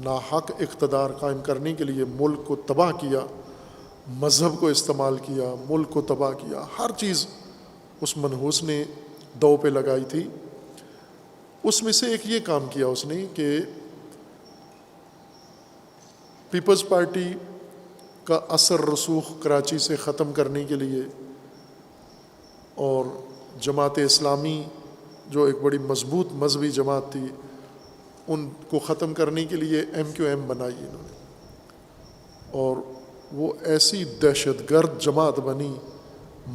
ناحق اقتدار قائم کرنے کے لیے ملک کو تباہ کیا، مذہب کو استعمال کیا، ملک کو تباہ کیا، ہر چیز اس منحوس نے دو پہ لگائی تھی۔ اس میں سے ایک یہ کام کیا اس نے کہ پیپلز پارٹی کا اثر رسوخ کراچی سے ختم کرنے کے لیے، اور جماعت اسلامی جو ایک بڑی مضبوط مذہبی جماعت تھی ان کو ختم کرنے کے لیے MQM بنائی انہوں نے، اور وہ ایسی دہشت گرد جماعت بنی،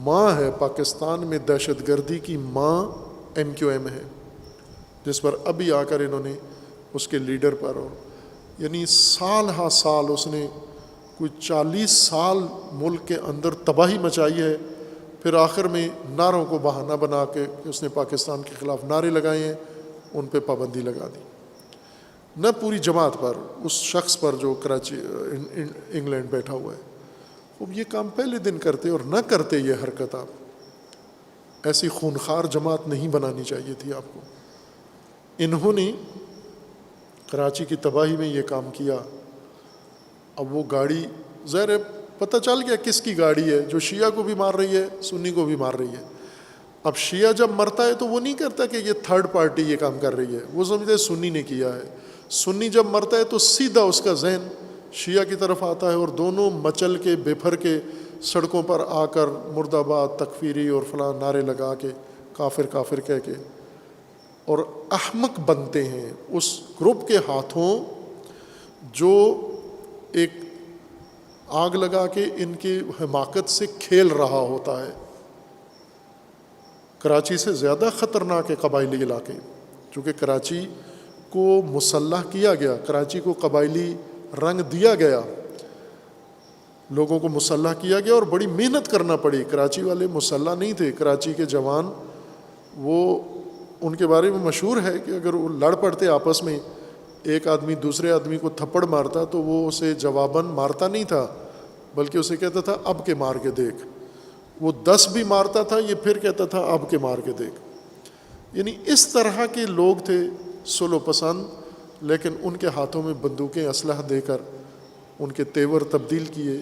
ماں ہے پاکستان میں دہشت گردی کی ماں MQM ہے، جس پر ابھی آ کر انہوں نے اس کے لیڈر پر، اور یعنی سال ہا سال اس نے کوئی 40 سال ملک کے اندر تباہی مچائی ہے، پھر آخر میں نعروں کو بہانہ بنا کے اس نے پاکستان کے خلاف نعرے لگائے ہیں، ان پہ پابندی لگا دی، نہ پوری جماعت پر، اس شخص پر جو کراچی انگلینڈ بیٹھا ہوا ہے۔ اب یہ کام پہلے دن کرتے اور نہ کرتے یہ حرکت، آپ ایسی خونخوار جماعت نہیں بنانی چاہیے تھی آپ کو۔ انہوں نے کراچی کی تباہی میں یہ کام کیا۔ اب وہ گاڑی ظاہر ہے پتہ چل گیا کس کی گاڑی ہے، جو شیعہ کو بھی مار رہی ہے، سنی کو بھی مار رہی ہے۔ اب شیعہ جب مرتا ہے تو وہ نہیں کرتا کہ یہ تھرڈ پارٹی یہ کام کر رہی ہے، وہ سمجھتے سنی نے کیا ہے۔ سنی جب مرتا ہے تو سیدھا اس کا ذہن شیعہ کی طرف آتا ہے، اور دونوں مچل کے بفر کے سڑکوں پر آ کر مرد آباد، تکفیری اور فلاں نعرے لگا کے، کافر کافر کہہ کے، اور احمق بنتے ہیں اس گروپ کے ہاتھوں جو ایک آگ لگا کے ان کی حماقت سے کھیل رہا ہوتا ہے۔ کراچی سے زیادہ خطرناک ہے قبائلی علاقے، چونکہ کراچی کو مسلح کیا گیا، کراچی کو قبائلی رنگ دیا گیا، لوگوں کو مسلح کیا گیا، اور بڑی محنت کرنا پڑی۔ کراچی والے مسلح نہیں تھے، کراچی کے جوان وہ ان کے بارے میں مشہور ہے کہ اگر وہ لڑ پڑتے آپس میں، ایک آدمی دوسرے آدمی کو تھپڑ مارتا تو وہ اسے جواباً مارتا نہیں تھا، بلکہ اسے کہتا تھا اب کے مار کے دیکھ۔ وہ 10 بھی مارتا تھا، یہ پھر کہتا تھا اب کے مار کے دیکھ۔ یعنی اس طرح کے لوگ تھے، سلو پسند، لیکن ان کے ہاتھوں میں بندوقیں، اسلحہ دے کر ان کے تیور تبدیل کیے۔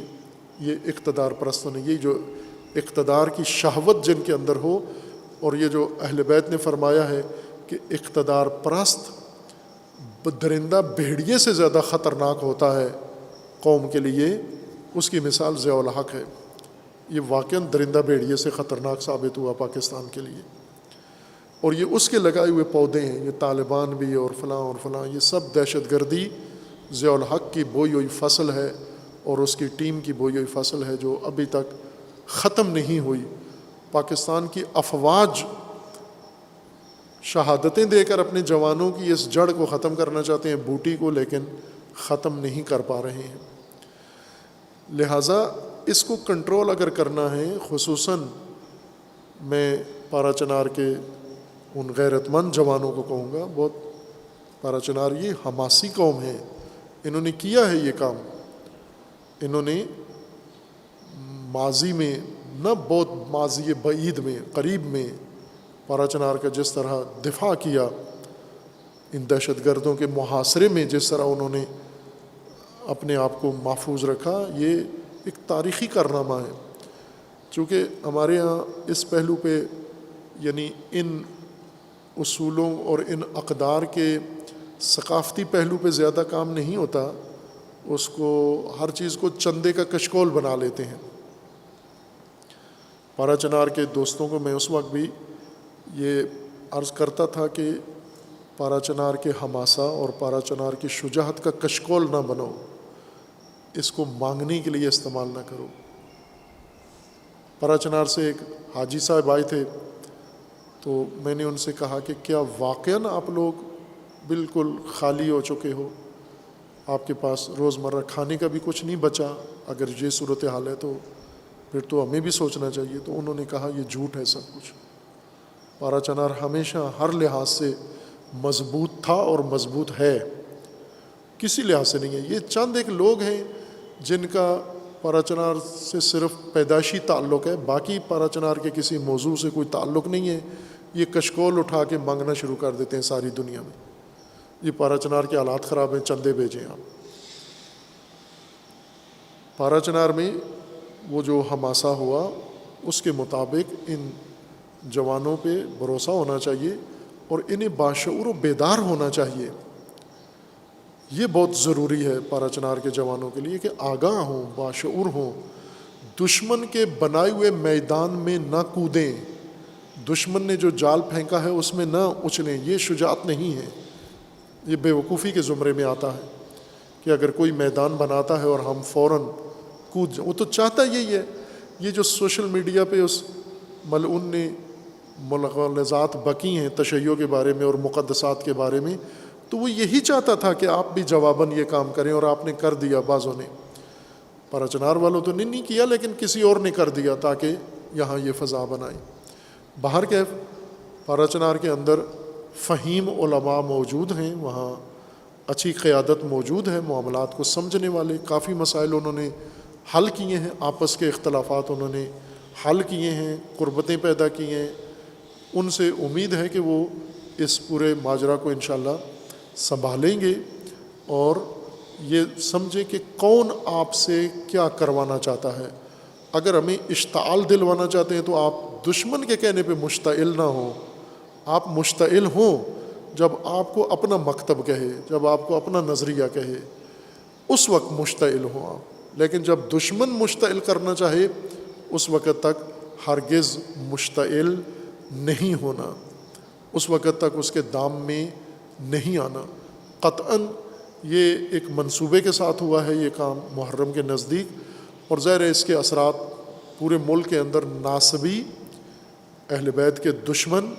یہ اقتدار پرستوں نے، یہ جو اقتدار کی شہوت جن کے اندر ہو، اور یہ جو اہل بیت نے فرمایا ہے کہ اقتدار پرست درندہ بھیڑیے سے زیادہ خطرناک ہوتا ہے قوم کے لیے، اس کی مثال ضیاء الحق ہے۔ یہ واقعاً درندہ بھیڑیے سے خطرناک ثابت ہوا پاکستان کے لیے، اور یہ اس کے لگائے ہوئے پودے ہیں، یہ طالبان بھی اور فلاں، یہ سب دہشت گردی ضیاء الحق کی بوئی ہوئی فصل ہے، اور اس کی ٹیم کی بوئی ہوئی فصل ہے جو ابھی تک ختم نہیں ہوئی۔ پاکستان کی افواج شہادتیں دے کر اپنے جوانوں کی اس جڑ کو ختم کرنا چاہتے ہیں، بوٹی کو، لیکن ختم نہیں کر پا رہے ہیں۔ لہٰذا اس کو کنٹرول اگر کرنا ہے، خصوصاً میں پارا چنار کے ان غیرت مند جوانوں کو کہوں گا، بہت پارا چنار یہ حماسی قوم ہے، انہوں نے کیا ہے یہ کام، انہوں نے ماضی میں نہ بہت ماضی بعید میں، قریب میں پارا چنار کا جس طرح دفاع کیا، ان دہشت گردوں کے محاصرے میں جس طرح انہوں نے اپنے آپ کو محفوظ رکھا، یہ ایک تاریخی کارنامہ ہے۔ چونکہ ہمارے ہاں اس پہلو پہ یعنی ان اصولوں اور ان اقدار کے ثقافتی پہلو پہ زیادہ کام نہیں ہوتا، اس کو ہر چیز کو چندے کا کشکول بنا لیتے ہیں۔ پارا چنار کے دوستوں کو میں اس وقت بھی یہ عرض کرتا تھا کہ پارا چنار کے حماسہ اور پارا چنار کی شجاعت کا کشکول نہ بنو، اس کو مانگنے کے لیے استعمال نہ کرو۔ پارا چنار سے ایک حاجی صاحب آئے تھے، تو میں نے ان سے کہا کہ کیا واقعاً آپ لوگ بالکل خالی ہو چکے ہو، آپ کے پاس روزمرہ کھانے کا بھی کچھ نہیں بچا؟ اگر یہ صورتحال ہے تو پھر تو ہمیں بھی سوچنا چاہیے۔ تو انہوں نے کہا یہ جھوٹ ہے سب کچھ، پارا چنار ہمیشہ ہر لحاظ سے مضبوط تھا اور مضبوط ہے، کسی لحاظ سے نہیں ہے۔ یہ چند ایک لوگ ہیں جن کا پارا چنار سے صرف پیدائشی تعلق ہے، باقی پارا چنار کے کسی موضوع سے کوئی تعلق نہیں ہے۔ یہ کشکول اٹھا کے مانگنا شروع کر دیتے ہیں ساری دنیا میں، یہ پارا چنار کے حالات خراب ہیں، چندے بھیجیں آپ۔ پارا چنار میں وہ جو حماسہ ہوا، اس کے مطابق ان جوانوں پہ بھروسہ ہونا چاہیے اور انہیں باشعور و بیدار ہونا چاہیے۔ یہ بہت ضروری ہے پارا چنار کے جوانوں کے لیے کہ آگاہ ہوں، باشعور ہوں، دشمن کے بنائے ہوئے میدان میں نہ کودیں، دشمن نے جو جال پھینکا ہے اس میں نہ اچھلیں۔ یہ شجاعت نہیں ہے، یہ بے وقوفی کے زمرے میں آتا ہے کہ اگر کوئی میدان بناتا ہے اور ہم فوراً کود جائیں۔ وہ تو چاہتا یہی ہے۔ یہ جو سوشل میڈیا پہ اس ملعون نے مغالطات بکی ہیں تشیع کے بارے میں اور مقدسات کے بارے میں، تو وہ یہی چاہتا تھا کہ آپ بھی جواباً یہ کام کریں، اور آپ نے کر دیا۔ بعضوں نے، پارا چنار والوں تو نہیں کیا، لیکن کسی اور نے کر دیا تاکہ یہاں یہ فضا بنائیں۔ باہر کے پارا چنار کے اندر فہیم علماء موجود ہیں، وہاں اچھی قیادت موجود ہے، معاملات کو سمجھنے والے، کافی مسائل انہوں نے حل کیے ہیں، آپس کے اختلافات انہوں نے حل کیے ہیں، قربتیں پیدا کی ہیں۔ ان سے امید ہے کہ وہ اس پورے ماجرا کو انشاءاللہ سنبھالیں گے اور یہ سمجھیں کہ کون آپ سے کیا کروانا چاہتا ہے۔ اگر ہمیں اشتعال دلوانا چاہتے ہیں تو آپ دشمن کے کہنے پہ مشتعل نہ ہوں، آپ مشتعل ہوں جب آپ کو اپنا مکتب کہے، جب آپ کو اپنا نظریہ کہے، اس وقت مشتعل ہوں آپ۔ لیکن جب دشمن مشتعل کرنا چاہے اس وقت تک ہرگز مشتعل نہیں ہونا، اس وقت تک اس کے دام میں نہیں آنا۔ قطعاً یہ ایک منصوبے کے ساتھ ہوا ہے یہ کام محرم کے نزدیک، اور ظاہر ہے اس کے اثرات پورے ملک کے اندر ناسبی، اہل بیت کے دشمن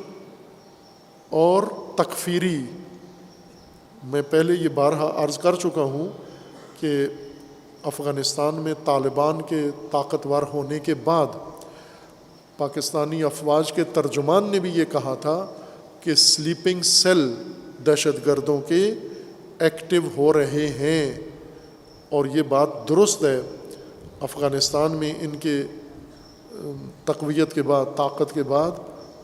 اور تکفیری۔ میں پہلے یہ بارہا عرض کر چکا ہوں کہ افغانستان میں طالبان کے طاقتور ہونے کے بعد پاکستانی افواج کے ترجمان نے بھی یہ کہا تھا کہ سلیپنگ سیل دہشت گردوں کے ایکٹیو ہو رہے ہیں، اور یہ بات درست ہے۔ افغانستان میں ان کے تقویت کے بعد، طاقت کے بعد،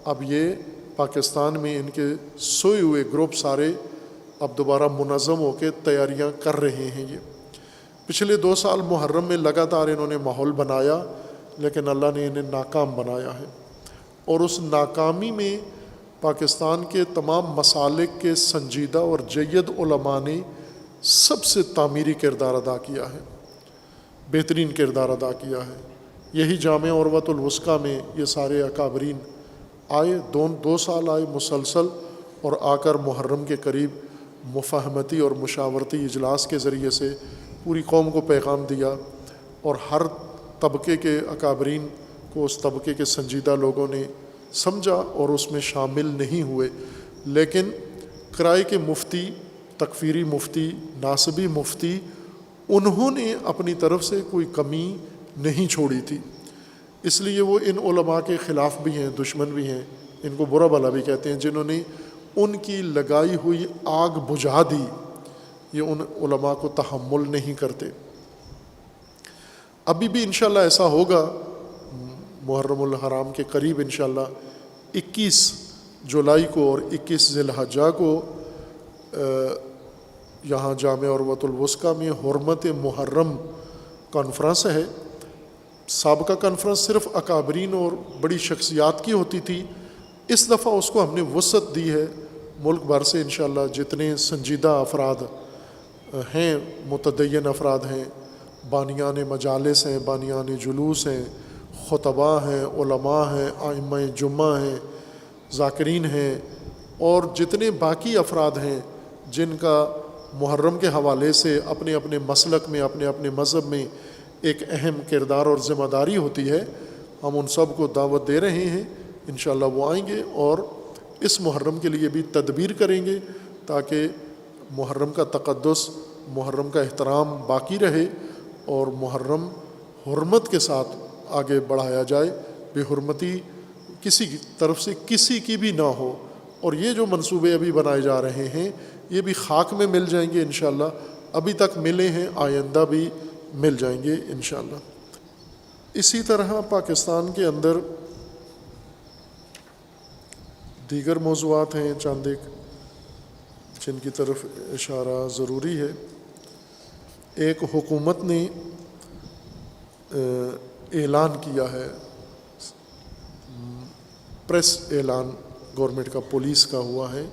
اب یہ پاکستان میں ان کے سوئے ہوئے گروپ سارے اب دوبارہ منظم ہو کے تیاریاں کر رہے ہیں۔ یہ پچھلے 2 سال محرم میں لگاتار انہوں نے ماحول بنایا، لیکن اللہ نے انہیں ناکام بنایا ہے، اور اس ناکامی میں پاکستان کے تمام مسالک کے سنجیدہ اور جید علماء نے سب سے تعمیری کردار ادا کیا ہے، بہترین کردار ادا کیا ہے۔ یہی جامعہ عروۃ الوثقیٰ میں یہ سارے اکابرین آئے، 2 سال آئے مسلسل، اور آ کر محرم کے قریب مفاہمتی اور مشاورتی اجلاس کے ذریعے سے پوری قوم کو پیغام دیا، اور ہر طبقے کے اکابرین کو اس طبقے کے سنجیدہ لوگوں نے سمجھا اور اس میں شامل نہیں ہوئے، لیکن کرائے کے مفتی، تکفیری مفتی، ناصبی مفتی، انہوں نے اپنی طرف سے کوئی کمی نہیں چھوڑی تھی۔ اس لیے وہ ان علماء کے خلاف بھی ہیں، دشمن بھی ہیں، ان کو برا بھلا بھی کہتے ہیں، جنہوں نے ان کی لگائی ہوئی آگ بجھا دی، یہ ان علماء کو تحمل نہیں کرتے۔ ابھی بھی انشاءاللہ ایسا ہوگا، محرم الحرام کے قریب انشاءاللہ 21 جولائی کو اور 21 ذی الحجہ کو یہاں جامعہ عروۃ الوثقیٰ میں حرمت محرم کانفرنس ہے۔ سابقہ کانفرنس صرف اکابرین اور بڑی شخصیات کی ہوتی تھی، اس دفعہ اس کو ہم نے وسعت دی ہے، ملک بھر سے انشاءاللہ جتنے سنجیدہ افراد ہیں، متدین افراد ہیں، بانیان مجالس ہیں، بانیان جلوس ہیں، خطباء ہیں، علماء ہیں، ائمہ جمعہ ہیں، ذاکرین ہیں، اور جتنے باقی افراد ہیں جن کا محرم کے حوالے سے اپنے اپنے مسلک میں، اپنے اپنے مذہب میں ایک اہم کردار اور ذمہ داری ہوتی ہے، ہم ان سب کو دعوت دے رہے ہیں۔ انشاءاللہ وہ آئیں گے اور اس محرم کے لیے بھی تدبیر کریں گے تاکہ محرم کا تقدس، محرم کا احترام باقی رہے اور محرم حرمت کے ساتھ آگے بڑھایا جائے، بے حرمتی کسی کی طرف سے کسی کی بھی نہ ہو۔ اور یہ جو منصوبے ابھی بنائے جا رہے ہیں یہ بھی خاک میں مل جائیں گے انشاءاللہ، ابھی تک ملے ہیں، آئندہ بھی مل جائیں گے انشاءاللہ۔ اسی طرح پاکستان کے اندر دیگر موضوعات ہیں چند ایک جن کی طرف اشارہ ضروری ہے۔ ایک حکومت نے اعلان کیا ہے، پریس اعلان گورنمنٹ کا، پولیس کا ہوا ہے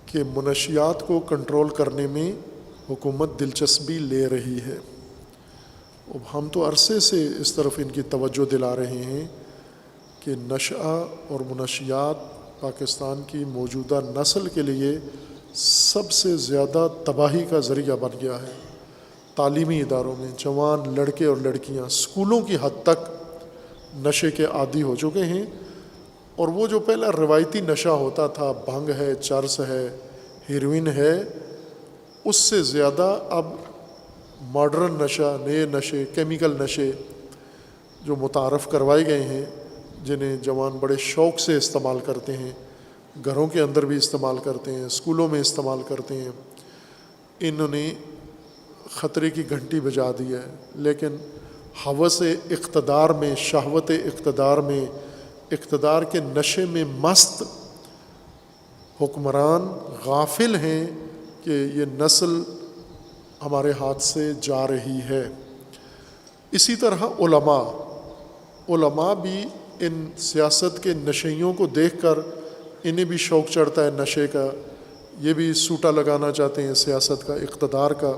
کہ منشیات کو کنٹرول کرنے میں حکومت دلچسپی لے رہی ہے۔ اب ہم تو عرصے سے اس طرف ان کی توجہ دلا رہے ہیں کہ نشہ اور منشیات پاکستان کی موجودہ نسل کے لیے سب سے زیادہ تباہی کا ذریعہ بن گیا ہے۔ تعلیمی اداروں میں جوان لڑکے اور لڑکیاں اسکولوں کی حد تک نشے کے عادی ہو چکے ہیں، اور وہ جو پہلا روایتی نشہ ہوتا تھا، بھنگ ہے، چرس ہے، ہیروئن ہے، اس سے زیادہ اب ماڈرن نشہ، نئے نشے، کیمیکل نشے جو متعارف کروائے گئے ہیں، جنہیں جوان بڑے شوق سے استعمال کرتے ہیں، گھروں کے اندر بھی استعمال کرتے ہیں، اسکولوں میں استعمال کرتے ہیں، انہوں نے خطرے کی گھنٹی بجا دی ہے۔ لیکن ہوس اقتدار میں، شہوت اقتدار میں، اقتدار کے نشے میں مست حکمران غافل ہیں کہ یہ نسل ہمارے ہاتھ سے جا رہی ہے۔ اسی طرح علماء بھی ان سیاست کے نشیوں کو دیکھ کر انہیں بھی شوق چڑھتا ہے نشے کا، یہ بھی سوٹا لگانا چاہتے ہیں سیاست کا، اقتدار کا۔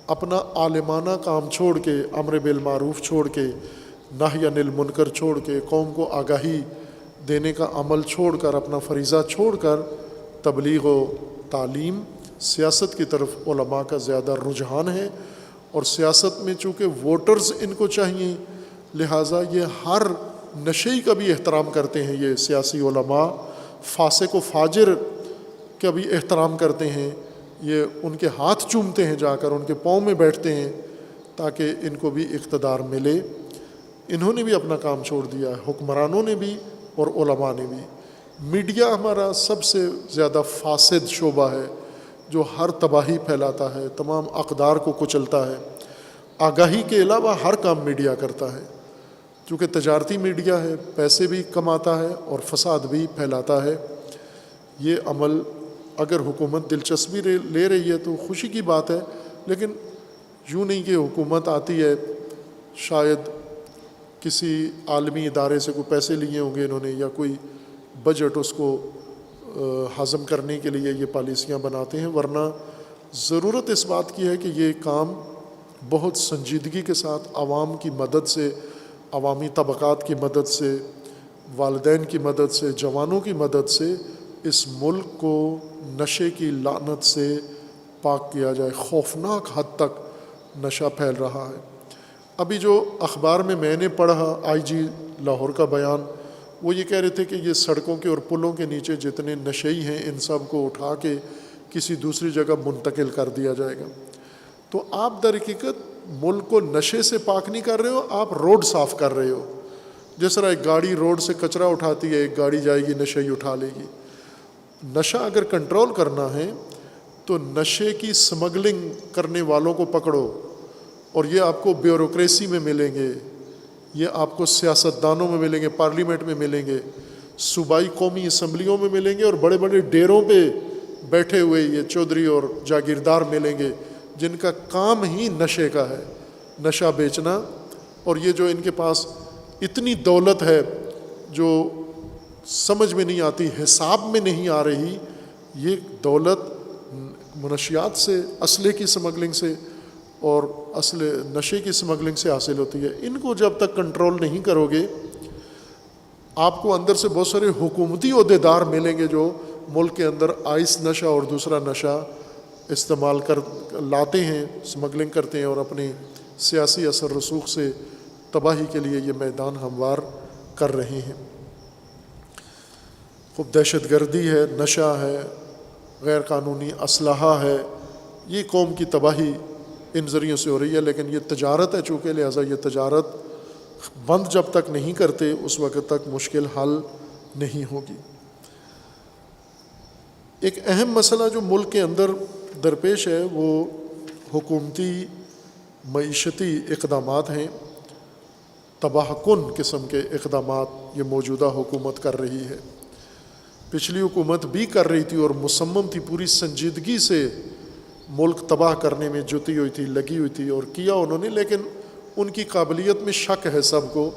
اپنا عالمانہ کام چھوڑ کے، امر بالمعروف چھوڑ کے، نہی عن المنکر چھوڑ کے، قوم کو آگاہی دینے کا عمل چھوڑ کر، اپنا فریضہ چھوڑ کر تبلیغ و تعلیم، سیاست کی طرف علماء کا زیادہ رجحان ہے۔ اور سیاست میں چونکہ ووٹرز ان کو چاہیے، لہٰذا یہ ہر نشئی کا بھی احترام کرتے ہیں، یہ سیاسی علماء فاسق و فاجر کا بھی احترام کرتے ہیں، یہ ان کے ہاتھ چومتے ہیں، جا کر ان کے پاؤں میں بیٹھتے ہیں تاکہ ان کو بھی اقتدار ملے۔ انہوں نے بھی اپنا کام چھوڑ دیا ہے، حکمرانوں نے بھی اور علماء نے بھی۔ میڈیا ہمارا سب سے زیادہ فاسد شعبہ ہے، جو ہر تباہی پھیلاتا ہے، تمام اقدار کو کچلتا ہے۔ آگاہی کے علاوہ ہر کام میڈیا کرتا ہے، چونکہ تجارتی میڈیا ہے، پیسے بھی کماتا ہے اور فساد بھی پھیلاتا ہے۔ یہ عمل اگر حکومت دلچسپی لے رہی ہے تو خوشی کی بات ہے، لیکن یوں نہیں کہ حکومت آتی ہے، شاید کسی عالمی ادارے سے کوئی پیسے لیے ہوں گے انہوں نے، یا کوئی بجٹ اس کو ہضم کرنے کے لیے یہ پالیسیاں بناتے ہیں، ورنہ ضرورت اس بات کی ہے کہ یہ کام بہت سنجیدگی کے ساتھ عوام کی مدد سے، عوامی طبقات کی مدد سے، والدین کی مدد سے، جوانوں کی مدد سے اس ملک کو نشے کی لعنت سے پاک کیا جائے۔ خوفناک حد تک نشہ پھیل رہا ہے۔ ابھی جو اخبار میں نے پڑھا آئی جی لاہور کا بیان، وہ یہ کہہ رہے تھے کہ یہ سڑکوں کے اور پلوں کے نیچے جتنے نشئی ہیں ان سب کو اٹھا کے کسی دوسری جگہ منتقل کر دیا جائے گا۔ تو آپ در حقیقت ملک کو نشے سے پاک نہیں کر رہے ہو، آپ روڈ صاف کر رہے ہو۔ جس طرح ایک گاڑی روڈ سے کچرا اٹھاتی ہے، ایک گاڑی جائے گی نشئی اٹھا لے گی۔ نشہ اگر کنٹرول کرنا ہے تو نشے کی سمگلنگ کرنے والوں کو پکڑو، اور یہ آپ کو بیوروکریسی میں ملیں گے، یہ آپ کو سیاستدانوں میں ملیں گے، پارلیمنٹ میں ملیں گے، صوبائی قومی اسمبلیوں میں ملیں گے، اور بڑے بڑے ڈیروں پہ بیٹھے ہوئے یہ چودھری اور جاگیردار ملیں گے جن کا کام ہی نشے کا ہے، نشہ بیچنا۔ اور یہ جو ان کے پاس اتنی دولت ہے جو سمجھ میں نہیں آتی، حساب میں نہیں آ رہی، یہ دولت منشیات سے، اسلحے کی سمگلنگ سے اور نشے کی سمگلنگ سے حاصل ہوتی ہے۔ ان کو جب تک کنٹرول نہیں کرو گے، آپ کو اندر سے بہت سارے حکومتی عہدیدار ملیں گے جو ملک کے اندر آئس نشہ اور دوسرا نشہ استعمال لاتے ہیں، سمگلنگ کرتے ہیں، اور اپنے سیاسی اثر رسوخ سے تباہی کے لیے یہ میدان ہموار کر رہے ہیں۔ خوب دہشت گردی ہے، نشہ ہے، غیر قانونی اسلحہ ہے، یہ قوم کی تباہی ان ذریعوں سے ہو رہی ہے۔ لیکن یہ تجارت ہے چونکہ، لہٰذا یہ تجارت بند جب تک نہیں کرتے اس وقت تک مشکل حل نہیں ہوگی۔ ایک اہم مسئلہ جو ملک کے اندر درپیش ہے وہ حکومتی معیشتی اقدامات ہیں، تباہ کن قسم کے اقدامات یہ موجودہ حکومت کر رہی ہے۔ پچھلی حکومت بھی کر رہی تھی اور مصمم تھی، پوری سنجیدگی سے ملک تباہ کرنے میں جتی ہوئی تھی، لگی ہوئی تھی، اور کیا انہوں نے، لیکن ان کی قابلیت میں شک ہے سب کو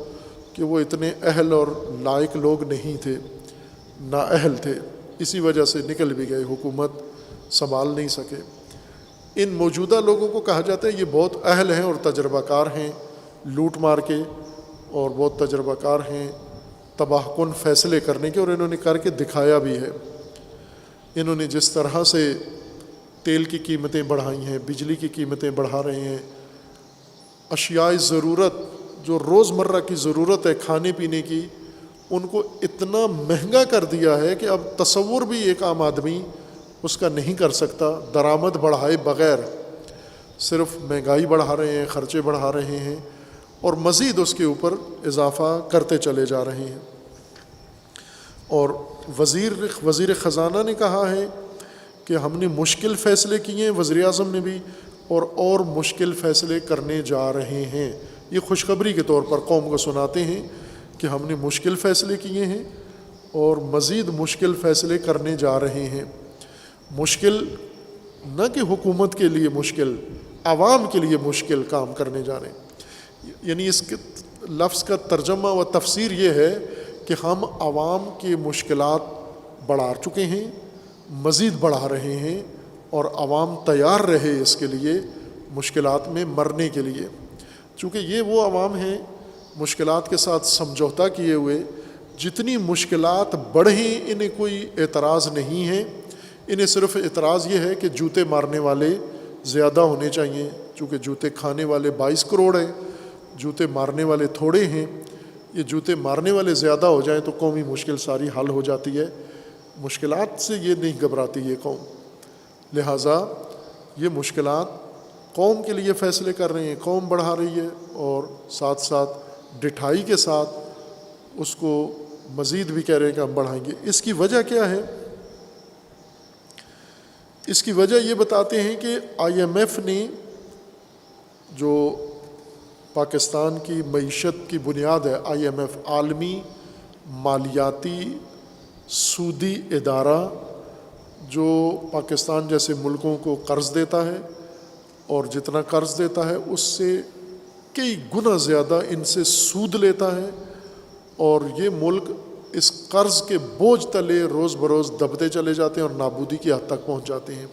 کہ وہ اتنے اہل اور لائق لوگ نہیں تھے، نااہل تھے، اسی وجہ سے نکل بھی گئے، حکومت سنبھال نہیں سکے۔ ان موجودہ لوگوں کو کہا جاتا ہے یہ بہت اہل ہیں اور تجربہ کار ہیں لوٹ مار کے، اور بہت تجربہ کار ہیں تباہ کن فیصلے کرنے کے، اور انہوں نے کر کے دکھایا بھی ہے۔ انہوں نے جس طرح سے تیل کی قیمتیں بڑھائی ہیں، بجلی کی قیمتیں بڑھا رہے ہیں، اشیاء ضرورت جو روزمرہ کی ضرورت ہے کھانے پینے کی، ان کو اتنا مہنگا کر دیا ہے کہ اب تصور بھی ایک عام آدمی اس کا نہیں کر سکتا، درآمد بڑھائے بغیر صرف مہنگائی بڑھا رہے ہیں، خرچے بڑھا رہے ہیں، اور مزید اس کے اوپر اضافہ کرتے چلے جا رہے ہیں۔ اور وزیر خزانہ نے کہا ہے کہ ہم نے مشکل فیصلے کیے ہیں، وزیر اعظم نے بھی، اور مشکل فیصلے کرنے جا رہے ہیں۔ یہ خوشخبری کے طور پر قوم کو سناتے ہیں کہ ہم نے مشکل فیصلے کیے ہیں اور مزید مشکل فیصلے کرنے جا رہے ہیں۔ مشکل نہ کہ حکومت کے لیے مشکل، عوام کے لیے مشکل کام کرنے جا رہے ہیں۔ یعنی اس کے لفظ کا ترجمہ و تفسیر یہ ہے کہ ہم عوام کی مشکلات بڑھا چکے ہیں، مزید بڑھا رہے ہیں، اور عوام تیار رہے اس کے لیے مشکلات میں مرنے کے لیے، چونکہ یہ وہ عوام ہیں مشکلات کے ساتھ سمجھوتا کیے ہوئے، جتنی مشکلات بڑھیں انہیں کوئی اعتراض نہیں ہے، انہیں صرف اعتراض یہ ہے کہ جوتے مارنے والے زیادہ ہونے چاہیے، چونکہ جوتے کھانے والے 22 کروڑ ہیں، جوتے مارنے والے تھوڑے ہیں، یہ جوتے مارنے والے زیادہ ہو جائیں تو قومی مشکل ساری حل ہو جاتی ہے۔ مشکلات سے یہ نہیں گھبراتی یہ قوم، لہٰذا یہ مشکلات قوم کے لیے فیصلے کر رہے ہیں، قوم بڑھا رہی ہے، اور ساتھ ساتھ ڈٹھائی کے ساتھ اس کو مزید بھی کہہ رہے ہیں کہ ہم بڑھائیں گے۔ اس کی وجہ کیا ہے؟ اس کی وجہ یہ بتاتے ہیں کہ آئی ایم ایف نے جو پاکستان کی معیشت کی بنیاد ہے، آئی ایم ایف عالمی مالیاتی سودی ادارہ جو پاکستان جیسے ملکوں کو قرض دیتا ہے، اور جتنا قرض دیتا ہے اس سے کئی گنا زیادہ ان سے سود لیتا ہے، اور یہ ملک اس قرض کے بوجھ تلے روز بروز دبتے چلے جاتے ہیں اور نابودی کی حد تک پہنچ جاتے ہیں۔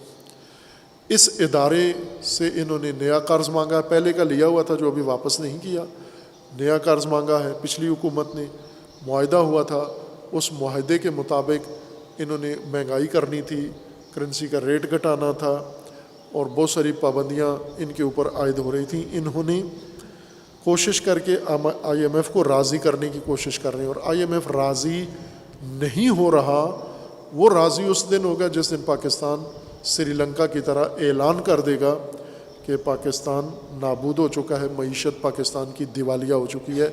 اس ادارے سے انہوں نے نیا قرض مانگا، پہلے کا لیا ہوا تھا جو ابھی واپس نہیں کیا، نیا قرض مانگا ہے۔ پچھلی حکومت نے معاہدہ ہوا تھا، اس معاہدے کے مطابق انہوں نے مہنگائی کرنی تھی، کرنسی کا ریٹ گھٹانا تھا اور بہت ساری پابندیاں ان کے اوپر عائد ہو رہی تھیں۔ انہوں نے کوشش کر کے آئی ایم ایف کو راضی کرنے کی کوشش کر رہے ہیں، اور آئی ایم ایف راضی نہیں ہو رہا۔ وہ راضی اس دن ہوگا جس دن پاکستان سری لنکا کی طرح اعلان کر دے گا کہ پاکستان نابود ہو چکا ہے، معیشت پاکستان کی دیوالیہ ہو چکی ہے۔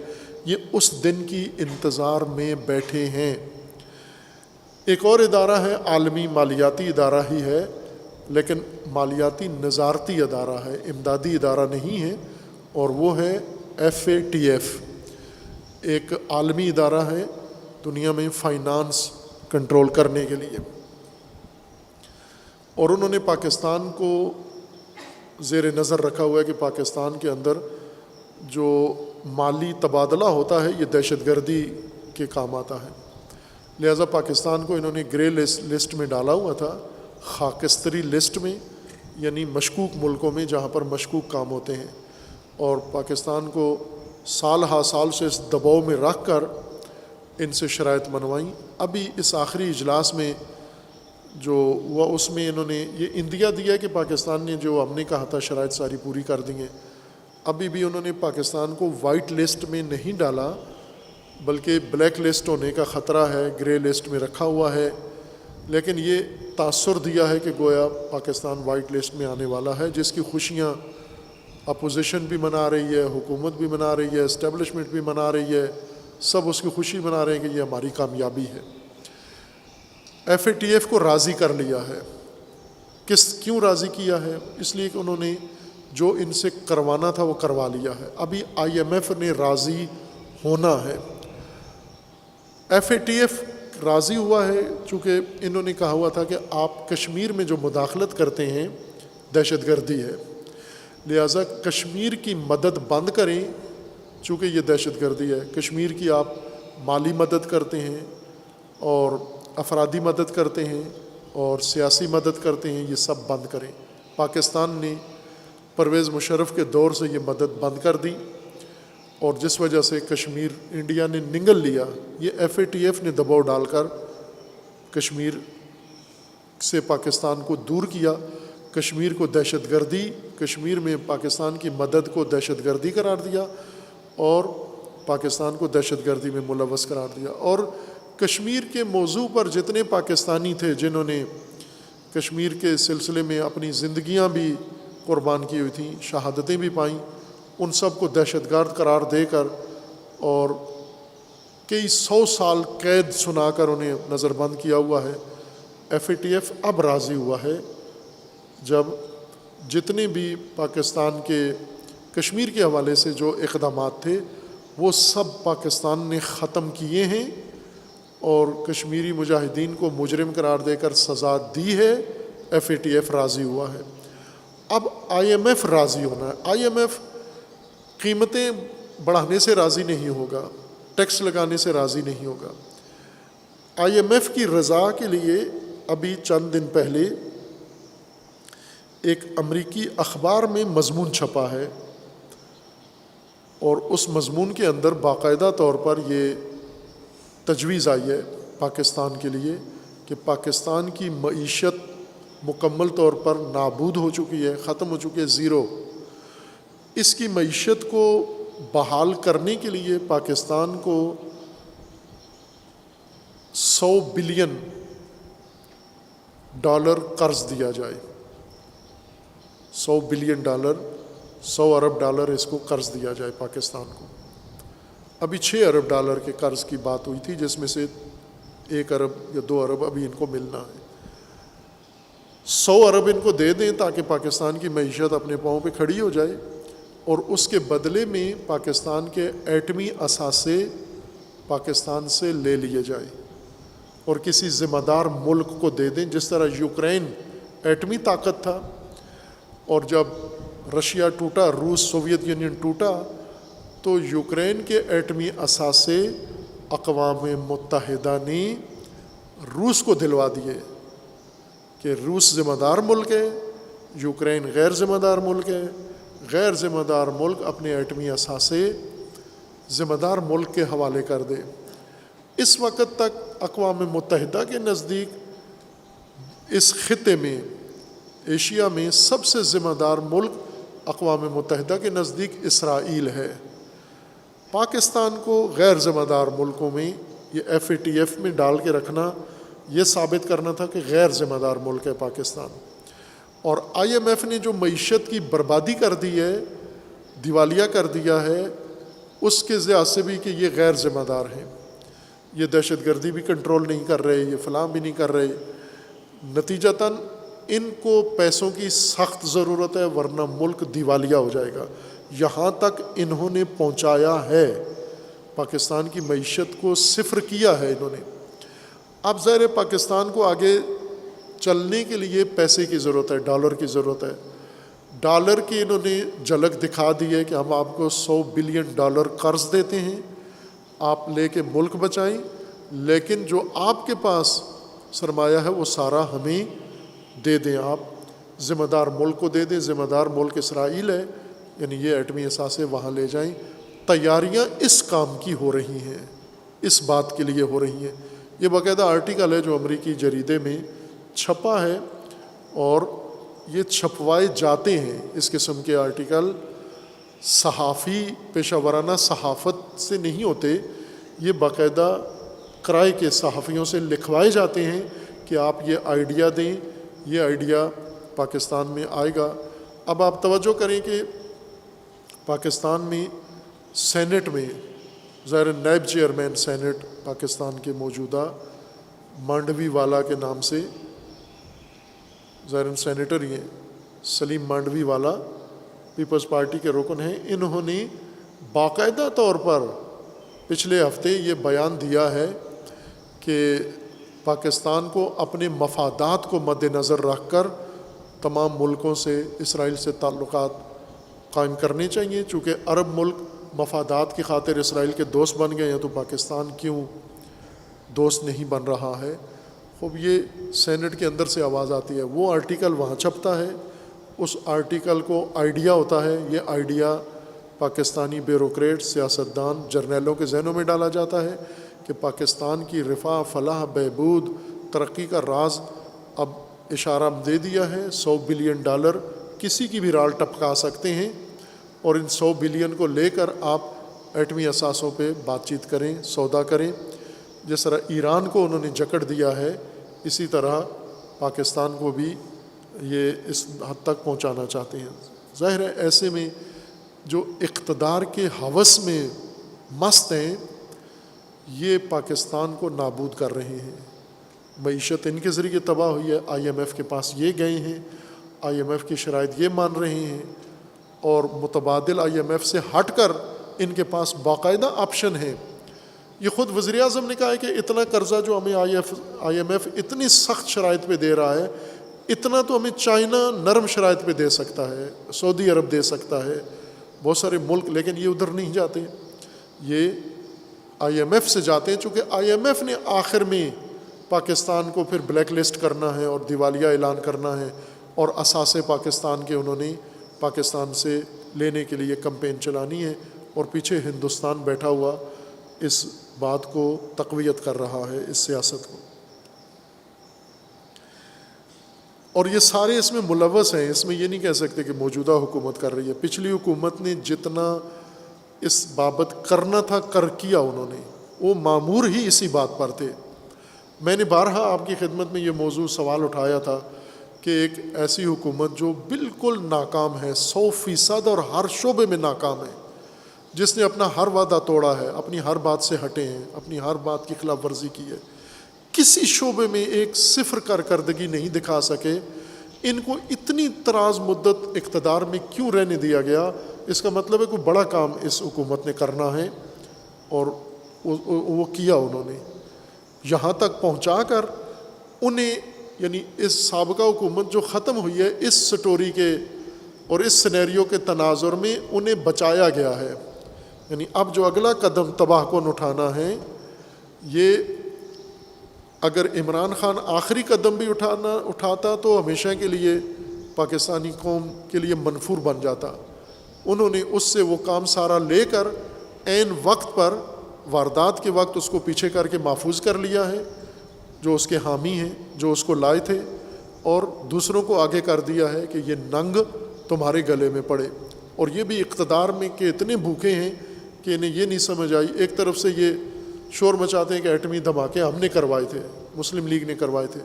یہ اس دن کی انتظار میں بیٹھے ہیں۔ ایک اور ادارہ ہے، عالمی مالیاتی ادارہ ہی ہے لیکن مالیاتی نظارتی ادارہ ہے، امدادی ادارہ نہیں ہے، اور وہ ہے FATF، ایک عالمی ادارہ ہے دنیا میں فائنانس کنٹرول کرنے کے لیے، اور انہوں نے پاکستان کو زیر نظر رکھا ہوا ہے کہ پاکستان کے اندر جو مالی تبادلہ ہوتا ہے یہ دہشت گردی کے کام آتا ہے، لہٰذا پاکستان کو انہوں نے گرے لسٹ میں ڈالا ہوا تھا، خاکستری لسٹ میں، یعنی مشکوک ملکوں میں جہاں پر مشکوک کام ہوتے ہیں، اور پاکستان کو سال ہا سال سے اس دباؤ میں رکھ کر ان سے شرائط منوائیں۔ ابھی اس آخری اجلاس میں جو ہوا اس میں انہوں نے یہ اندیا دیا کہ پاکستان نے جو ہم نے کہا تھا شرائط ساری پوری کر دیں گے۔ ابھی بھی انہوں نے پاکستان کو وائٹ لسٹ میں نہیں ڈالا بلکہ بلیک لسٹ ہونے کا خطرہ ہے، گرے لسٹ میں رکھا ہوا ہے، لیکن یہ تاثر دیا ہے کہ گویا پاکستان وائٹ لسٹ میں آنے والا ہے، جس کی خوشیاں اپوزیشن بھی منا رہی ہے، حکومت بھی منا رہی ہے، اسٹیبلشمنٹ بھی منا رہی ہے، سب اس کی خوشی منا رہے ہیں کہ یہ ہماری کامیابی ہے۔ FATF کو راضی کر لیا ہے۔ کیوں راضی کیا ہے؟ اس لیے کہ انہوں نے جو ان سے کروانا تھا وہ کروا لیا ہے۔ ابھی IMF نے راضی ہونا ہے۔ FATF راضی ہوا ہے چونکہ انہوں نے کہا ہوا تھا کہ آپ کشمیر میں جو مداخلت کرتے ہیں دہشت گردی ہے، لہٰذا کشمیر کی مدد بند کریں چونکہ یہ دہشت گردی ہے۔ کشمیر کی آپ مالی مدد کرتے ہیں اور افرادی مدد کرتے ہیں اور سیاسی مدد کرتے ہیں، یہ سب بند کریں۔ پاکستان نے پرویز مشرف کے دور سے یہ مدد بند کر دی، اور جس وجہ سے کشمیر انڈیا نے نگل لیا۔ یہ FATF نے دباؤ ڈال کر کشمیر سے پاکستان کو دور کیا، کشمیر کو دہشت گردی، کشمیر میں پاکستان کی مدد کو دہشت گردی قرار دیا اور پاکستان کو دہشت گردی میں ملوث قرار دیا۔ اور کشمیر کے موضوع پر جتنے پاکستانی تھے جنہوں نے کشمیر کے سلسلے میں اپنی زندگیاں بھی قربان کی ہوئی تھیں، شہادتیں بھی پائیں، ان سب کو دہشت گرد قرار دے کر اور کئی 100 سال قید سنا کر انہیں نظر بند کیا ہوا ہے۔ FATF اب راضی ہوا ہے جب جتنے بھی پاکستان کے کشمیر کے حوالے سے جو اقدامات تھے وہ سب پاکستان نے ختم کیے ہیں اور کشمیری مجاہدین کو مجرم قرار دے کر سزا دی ہے۔ FATF راضی ہوا ہے۔ اب IMF راضی ہونا ہے۔ IMF قیمتیں بڑھانے سے راضی نہیں ہوگا، ٹیکس لگانے سے راضی نہیں ہوگا۔ IMF کی رضا کے لیے ابھی چند دن پہلے ایک امریکی اخبار میں مضمون چھپا ہے، اور اس مضمون کے اندر باقاعدہ طور پر یہ تجویز آئی ہے پاکستان کے لیے کہ پاکستان کی معیشت مکمل طور پر نابود ہو چکی ہے، ختم ہو چکی ہے، زیرو۔ اس کی معیشت کو بحال کرنے کے لیے پاکستان کو $100 بلین قرض دیا جائے، $100 بلین، $100 ارب اس کو قرض دیا جائے پاکستان کو۔ ابھی $6 ارب کے قرض کی بات ہوئی تھی جس میں سے 1 ارب یا 2 ارب ابھی ان کو ملنا ہے۔ 100 ارب ان کو دے دیں تاکہ پاکستان کی معیشت اپنے پاؤں پہ کھڑی ہو جائے، اور اس کے بدلے میں پاکستان کے ایٹمی اثاثے پاکستان سے لے لیے جائے اور کسی ذمہ دار ملک کو دے دیں، جس طرح یوکرین ایٹمی طاقت تھا، اور جب رشیا ٹوٹا، روس سوویت یونین ٹوٹا، تو یوکرین کے ایٹمی اثاثے اقوام متحدہ نے روس کو دلوا دیے کہ روس ذمہ دار ملک ہے، یوکرین غیر ذمہ دار ملک ہے، غیر ذمہ دار ملک اپنے ایٹمی اثاثے ذمہ دار ملک کے حوالے کر دے۔ اس وقت تک اقوام متحدہ کے نزدیک اس خطے میں، ایشیا میں سب سے ذمہ دار ملک اقوام متحدہ کے نزدیک اسرائیل ہے۔ پاکستان کو غیر ذمہ دار ملکوں میں یہ FATF میں ڈال کے رکھنا، یہ ثابت کرنا تھا کہ غیر ذمہ دار ملک ہے پاکستان۔ اور IMF نے جو معیشت کی بربادی کر دی ہے، دیوالیہ کر دیا ہے، اس کے لحاظ سے بھی کہ یہ غیر ذمہ دار ہیں، یہ دہشت گردی بھی کنٹرول نہیں کر رہے، یہ فلاں بھی نہیں کر رہے، نتیجتاً ان کو پیسوں کی سخت ضرورت ہے ورنہ ملک دیوالیہ ہو جائے گا۔ یہاں تک انہوں نے پہنچایا ہے، پاکستان کی معیشت کو صفر کیا ہے انہوں نے۔ اب ظاہر ہے پاکستان کو آگے چلنے کے لیے پیسے کی ضرورت ہے، ڈالر کی ضرورت ہے۔ ڈالر کی انہوں نے جھلک دکھا دی ہے کہ ہم آپ کو $100 بلین قرض دیتے ہیں، آپ لے کے ملک بچائیں، لیکن جو آپ کے پاس سرمایہ ہے وہ سارا ہمیں دے دیں، آپ ذمہ دار ملک کو دے دیں۔ ذمہ دار ملک اسرائیل ہے، یعنی یہ ایٹمی اثاثے وہاں لے جائیں۔ تیاریاں اس کام کی ہو رہی ہیں، اس بات کے لیے ہو رہی ہیں۔ یہ باقاعدہ آرٹیکل ہے جو امریکی جریدے میں چھپا ہے، اور یہ چھپوائے جاتے ہیں اس قسم کے آرٹیکل، صحافی پیشہ ورانہ صحافت سے نہیں ہوتے، یہ باقاعدہ کرائے کے صحافیوں سے لکھوائے جاتے ہیں کہ آپ یہ آئیڈیا دیں، یہ آئیڈیا پاکستان میں آئے گا۔ اب آپ توجہ کریں کہ پاکستان میں سینٹ میں ظاہر نائب چیئرمین سینٹ پاکستان کے موجودہ مانڈوی والا کے نام سے ظاہر سینیٹر ہی ہیں، سلیم مانڈوی والا پیپلز پارٹی کے رکن ہیں۔ انہوں نے باقاعدہ طور پر پچھلے ہفتے یہ بیان دیا ہے کہ پاکستان کو اپنے مفادات کو مد نظر رکھ کر تمام ملکوں سے، اسرائیل سے تعلقات قائم کرنے چاہیے۔ چونکہ عرب ملک مفادات کی خاطر اسرائیل کے دوست بن گئے ہیں، تو پاکستان کیوں دوست نہیں بن رہا ہے؟ خوب یہ سینٹ کے اندر سے آواز آتی ہے، وہ آرٹیکل وہاں چھپتا ہے، اس آرٹیکل کو آئیڈیا ہوتا ہے، یہ آئیڈیا پاکستانی بیوروکریٹ، سیاستدان، جرنیلوں کے ذہنوں میں ڈالا جاتا ہے کہ پاکستان کی رفاہ، فلاح، بہبود، ترقی کا راز اب اشارہ دے دیا ہے۔ $100 بلین کسی کی بھی رال ٹپکا سکتے ہیں، اور ان 100 بلین کو لے کر آپ ایٹمی اثاثوں پہ بات چیت کریں، سودا کریں۔ جس طرح ایران کو انہوں نے جکڑ دیا ہے، اسی طرح پاکستان کو بھی یہ اس حد تک پہنچانا چاہتے ہیں۔ ظاہر ہے ایسے میں جو اقتدار کے ہوس میں مست ہیں، یہ پاکستان کو نابود کر رہے ہیں۔ معیشت ان کے ذریعے تباہ ہوئی ہے، IMF کے پاس یہ گئے ہیں، IMF کی شرائط یہ مان رہے ہیں، اور متبادل IMF سے ہٹ کر ان کے پاس باقاعدہ آپشن ہے۔ یہ خود وزیر اعظم نے کہا ہے کہ اتنا قرضہ جو ہمیں IMF اتنی سخت شرائط پہ دے رہا ہے، اتنا تو ہمیں چائنا نرم شرائط پہ دے سکتا ہے، سعودی عرب دے سکتا ہے، بہت سارے ملک، لیکن یہ ادھر نہیں جاتے، یہ IMF سے جاتے ہیں۔ چونکہ IMF نے آخر میں پاکستان کو پھر بلیک لسٹ کرنا ہے اور دیوالیہ اعلان کرنا ہے، اور اثاثے پاکستان کے انہوں نے پاکستان سے لینے کے لیے کمپین چلانی ہے، اور پیچھے ہندوستان بیٹھا ہوا اس بات کو تقویت کر رہا ہے، اس سیاست کو۔ اور یہ سارے اس میں ملوث ہیں، اس میں یہ نہیں کہہ سکتے کہ موجودہ حکومت کر رہی ہے۔ پچھلی حکومت نے جتنا اس بابت کرنا تھا کر کیا، انہوں نے، وہ مامور ہی اسی بات پر تھے۔ میں نے بارہا آپ کی خدمت میں یہ موضوع سوال اٹھایا تھا کہ ایک ایسی حکومت جو بالکل ناکام ہے، 100% اور ہر شعبے میں ناکام ہے، جس نے اپنا ہر وعدہ توڑا ہے، اپنی ہر بات سے ہٹے ہیں، اپنی ہر بات کی خلاف ورزی کی ہے، کسی شعبے میں ایک صفر کارکردگی نہیں دکھا سکے، ان کو اتنی دراز مدت اقتدار میں کیوں رہنے دیا گیا؟ اس کا مطلب ہے کوئی بڑا کام اس حکومت نے کرنا ہے، اور وہ کیا انہوں نے، یہاں تک پہنچا کر انہیں، یعنی اس سابقہ حکومت جو ختم ہوئی ہے، اس سٹوری کے اور اس سینیریو کے تناظر میں انہیں بچایا گیا ہے۔ یعنی اب جو اگلا قدم تباہ کن اٹھانا ہے، یہ اگر عمران خان آخری قدم بھی اٹھاتا تو ہمیشہ کے لیے پاکستانی قوم کے لیے منفور بن جاتا. انہوں نے اس سے وہ کام سارا لے کر عین وقت پر واردات کے وقت اس کو پیچھے کر کے محفوظ کر لیا ہے، جو اس کے حامی ہیں، جو اس کو لائے تھے، اور دوسروں کو آگے کر دیا ہے کہ یہ ننگ تمہارے گلے میں پڑے. اور یہ بھی اقتدار میں کہ اتنے بھوکے ہیں کہ انہیں یہ نہیں سمجھ آئی. ایک طرف سے یہ شور مچاتے ہیں کہ ایٹمی دھماکے ہم نے کروائے تھے، مسلم لیگ نے کروائے تھے.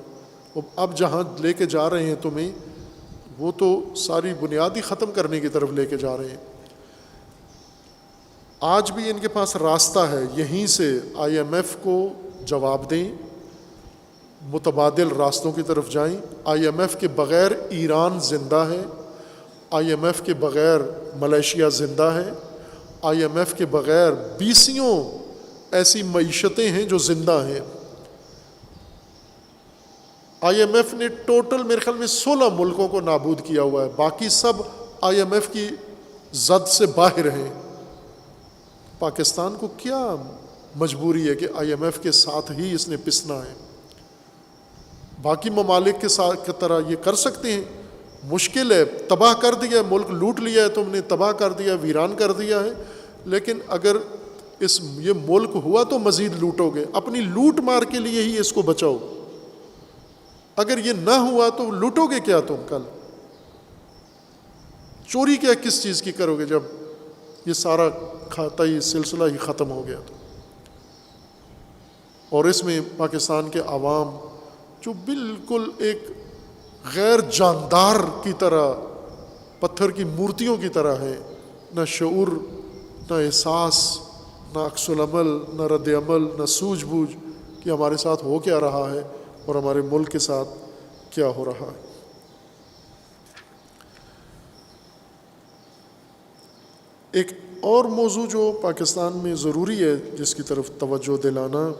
اب جہاں لے کے جا رہے ہیں تمہیں، وہ تو ساری بنیاد ہی ختم کرنے کی طرف لے کے جا رہے ہیں. آج بھی ان کے پاس راستہ ہے، یہیں سے آئی ایم ایف کو جواب دیں، متبادل راستوں کی طرف جائیں. آئی ایم ایف کے بغیر ایران زندہ ہے، آئی ایم ایف کے بغیر ملیشیا زندہ ہے، آئی ایم ایف کے بغیر 20 ایسی معیشتیں ہیں جو زندہ ہیں. آئی ایم ایف نے ٹوٹل میرے خیال میں 16 ملکوں کو نابود کیا ہوا ہے، باقی سب آئی ایم ایف کی زد سے باہر ہیں. پاکستان کو کیا مجبوری ہے کہ آئی ایم ایف کے ساتھ ہی اس نے پسنا ہے؟ باقی ممالک کے ساتھ کی طرح یہ کر سکتے ہیں؟ مشکل ہے. تباہ کر دیا، ملک لوٹ لیا ہے تم نے، تباہ کر دیا، ویران کر دیا ہے. لیکن اگر یہ ملک ہوا تو مزید لوٹو گے. اپنی لوٹ مار کے لیے ہی اس کو بچاؤ. اگر یہ نہ ہوا تو لوٹو گے کیا تم؟ کل چوری کیا کس چیز کی کرو گے جب یہ سارا کھاتا ہی سلسلہ ہی ختم ہو گیا تو؟ اور اس میں پاکستان کے عوام جو بالکل ایک غیر جاندار کی طرح، پتھر کی مورتیوں کی طرح ہے، نہ شعور، نہ احساس، نہ عکس العمل، نہ رد عمل، نہ سوجھ بوجھ کہ ہمارے ساتھ ہو کیا رہا ہے اور ہمارے ملک کے ساتھ کیا ہو رہا ہے. ایک اور موضوع جو پاکستان میں ضروری ہے جس کی طرف توجہ دلانا،